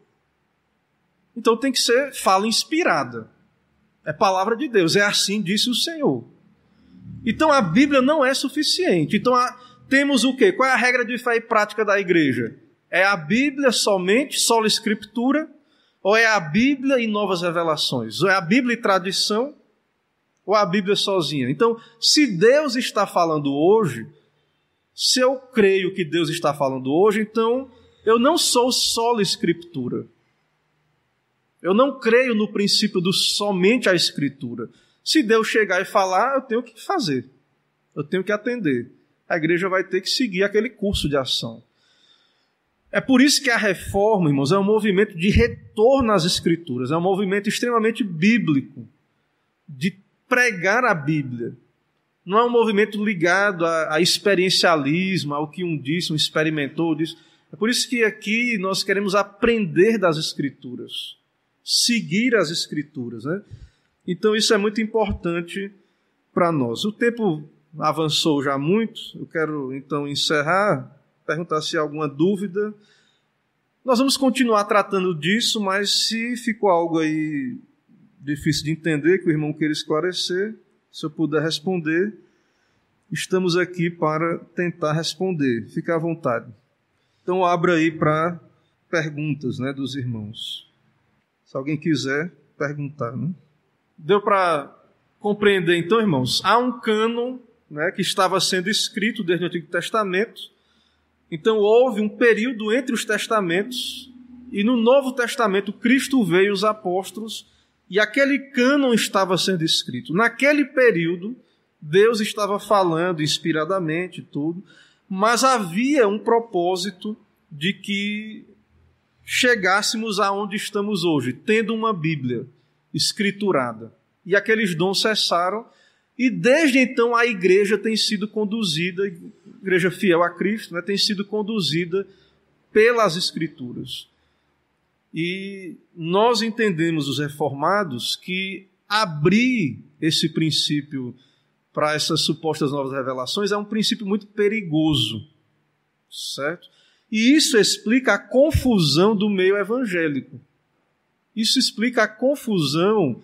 então tem que ser fala inspirada. É palavra de Deus, é assim disse o Senhor. Então a Bíblia não é suficiente. Então temos o quê? Qual é a regra de fé e prática da igreja? É a Bíblia somente, sola escritura, ou é a Bíblia e novas revelações? Ou é a Bíblia e tradição, ou a Bíblia sozinha? Então, se Deus está falando hoje, se eu creio que Deus está falando hoje, então eu não sou sola escritura. Eu não creio no princípio do somente a Escritura. Se Deus chegar e falar, eu tenho que fazer. Eu tenho que atender. A igreja vai ter que seguir aquele curso de ação. É por isso que a reforma, irmãos, é um movimento de retorno às Escrituras. É um movimento extremamente bíblico, de pregar a Bíblia. Não é um movimento ligado a experiencialismo, ao que um disse, um experimentou, disse. É por isso que aqui nós queremos aprender das Escrituras. Seguir as Escrituras, né? Então isso é muito importante para nós. O tempo avançou já muito, eu quero então encerrar, perguntar se há alguma dúvida. Nós vamos continuar tratando disso, mas se ficou algo aí difícil de entender, que o irmão queira esclarecer, se eu puder responder, estamos aqui para tentar responder. Fique à vontade. Então abra aí para perguntas, né, dos irmãos. Se alguém quiser perguntar, né? Deu para compreender, então, irmãos? Há um cânon, né, que estava sendo escrito desde o Antigo Testamento. Então, houve um período entre os testamentos e no Novo Testamento Cristo veio, os apóstolos, e aquele cânon estava sendo escrito. Naquele período, Deus estava falando inspiradamente tudo, mas havia um propósito de que chegássemos aonde estamos hoje, tendo uma Bíblia escriturada. E aqueles dons cessaram, e desde então a igreja tem sido conduzida, a igreja fiel a Cristo, né, tem sido conduzida pelas Escrituras. E nós entendemos, os reformados, que abrir esse princípio para essas supostas novas revelações é um princípio muito perigoso, certo? E isso explica a confusão do meio evangélico. Isso explica a confusão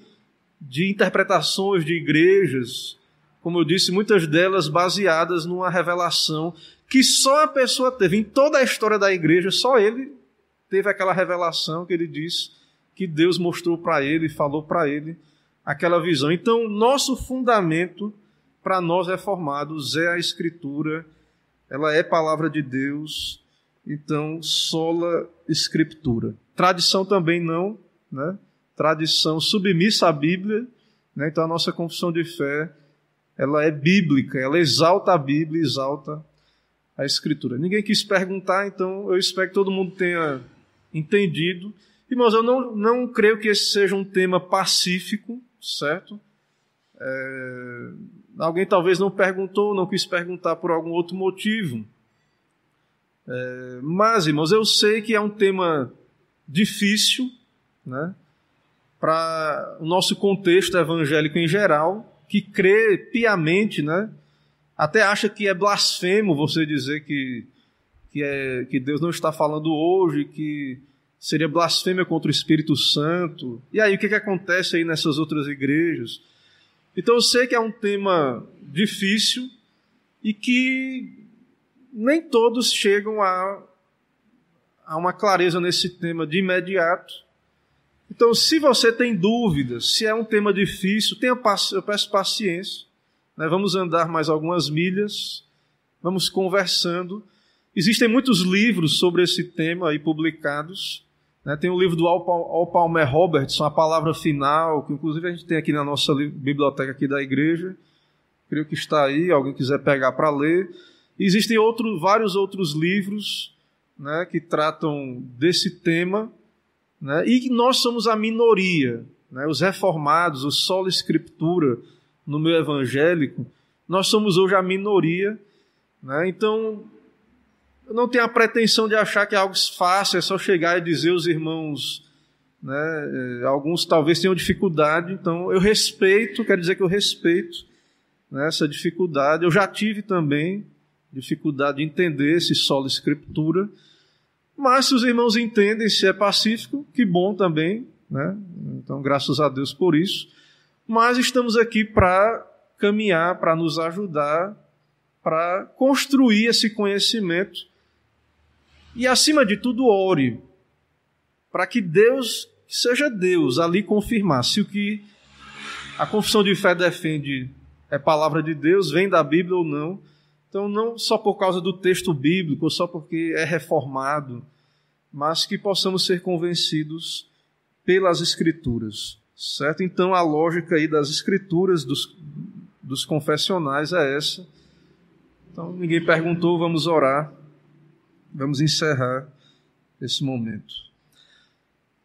de interpretações de igrejas, como eu disse, muitas delas baseadas numa revelação que só a pessoa teve. Em toda a história da igreja, só ele teve aquela revelação que ele disse que Deus mostrou para ele, falou para ele aquela visão. Então, nosso fundamento para nós reformados é a Escritura, ela é palavra de Deus. Então, sola escritura. Tradição também não, né? Tradição submissa à Bíblia, né? Então a nossa confissão de fé, ela é bíblica, ela exalta a Bíblia, exalta a Escritura. Ninguém quis perguntar, então eu espero que todo mundo tenha entendido. Irmãos, eu não creio que esse seja um tema pacífico, certo? Alguém talvez não perguntou, não quis perguntar por algum outro motivo. Mas, irmãos, eu sei que é um tema difícil, né, para o nosso contexto evangélico em geral, que crê piamente, né, até acha que é blasfemo você dizer que Deus não está falando hoje, que seria blasfêmia contra o Espírito Santo. E aí, o que acontece aí nessas outras igrejas? Então, eu sei que é um tema difícil e que nem todos chegam a uma clareza nesse tema de imediato. Então, se você tem dúvidas, se é um tema difícil, eu peço paciência, né? Vamos andar mais algumas milhas, vamos conversando, Existem muitos livros sobre esse tema aí publicados. Tem o livro do Al Palmer Robertson, A Palavra Final, que inclusive a gente tem aqui na nossa biblioteca aqui da igreja. Creio que está aí, alguém quiser pegar para ler. E existem vários outros livros, que tratam desse tema, e nós somos a minoria, os reformados, o sola escritura no meio evangélico, nós somos hoje a minoria, então eu não tenho a pretensão de achar que é algo fácil, é só chegar e dizer os irmãos, alguns talvez tenham dificuldade, então eu respeito, quero dizer que eu respeito essa dificuldade, eu já tive também dificuldade de entender esse sola escritura, mas se os irmãos entendem, se é pacífico, que bom também, então graças a Deus por isso, mas estamos aqui para caminhar, para nos ajudar, para construir esse conhecimento e, acima de tudo, ore, para que Deus, que seja Deus, ali confirmar se o que a confissão de fé defende é palavra de Deus, vem da Bíblia ou não. Então, não só por causa do texto bíblico, ou só porque é reformado, mas que possamos ser convencidos pelas Escrituras, certo? Então, a lógica aí das Escrituras, dos confessionais é essa. Então, ninguém perguntou, vamos orar, vamos encerrar esse momento.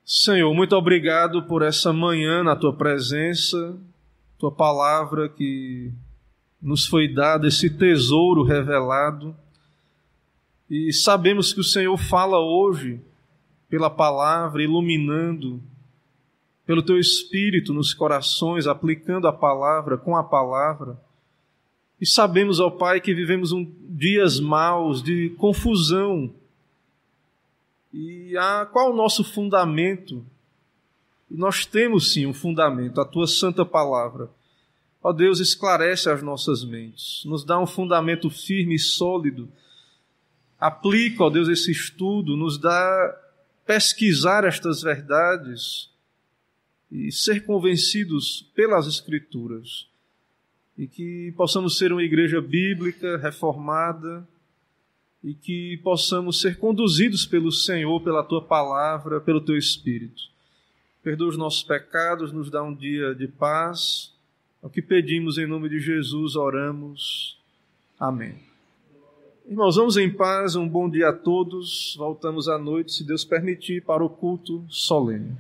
Senhor, muito obrigado por essa manhã na Tua presença, Tua palavra que nos foi dado, esse tesouro revelado, e sabemos que o Senhor fala hoje pela palavra, iluminando, pelo Teu Espírito nos corações, aplicando a palavra com a palavra, e sabemos, ó Pai, que vivemos dias maus de confusão, e qual o nosso fundamento? Nós temos sim um fundamento, a Tua santa palavra. Ó Deus, esclarece as nossas mentes, nos dá um fundamento firme e sólido, aplica, ó Deus, esse estudo, nos dá pesquisar estas verdades e ser convencidos pelas Escrituras, e que possamos ser uma igreja bíblica, reformada, e que possamos ser conduzidos pelo Senhor, pela Tua palavra, pelo Teu Espírito. Perdoa os nossos pecados, nos dá um dia de paz. É o que pedimos em nome de Jesus, oramos. Amém. Irmãos, vamos em paz, um bom dia a todos. Voltamos à noite, se Deus permitir, para o culto solene.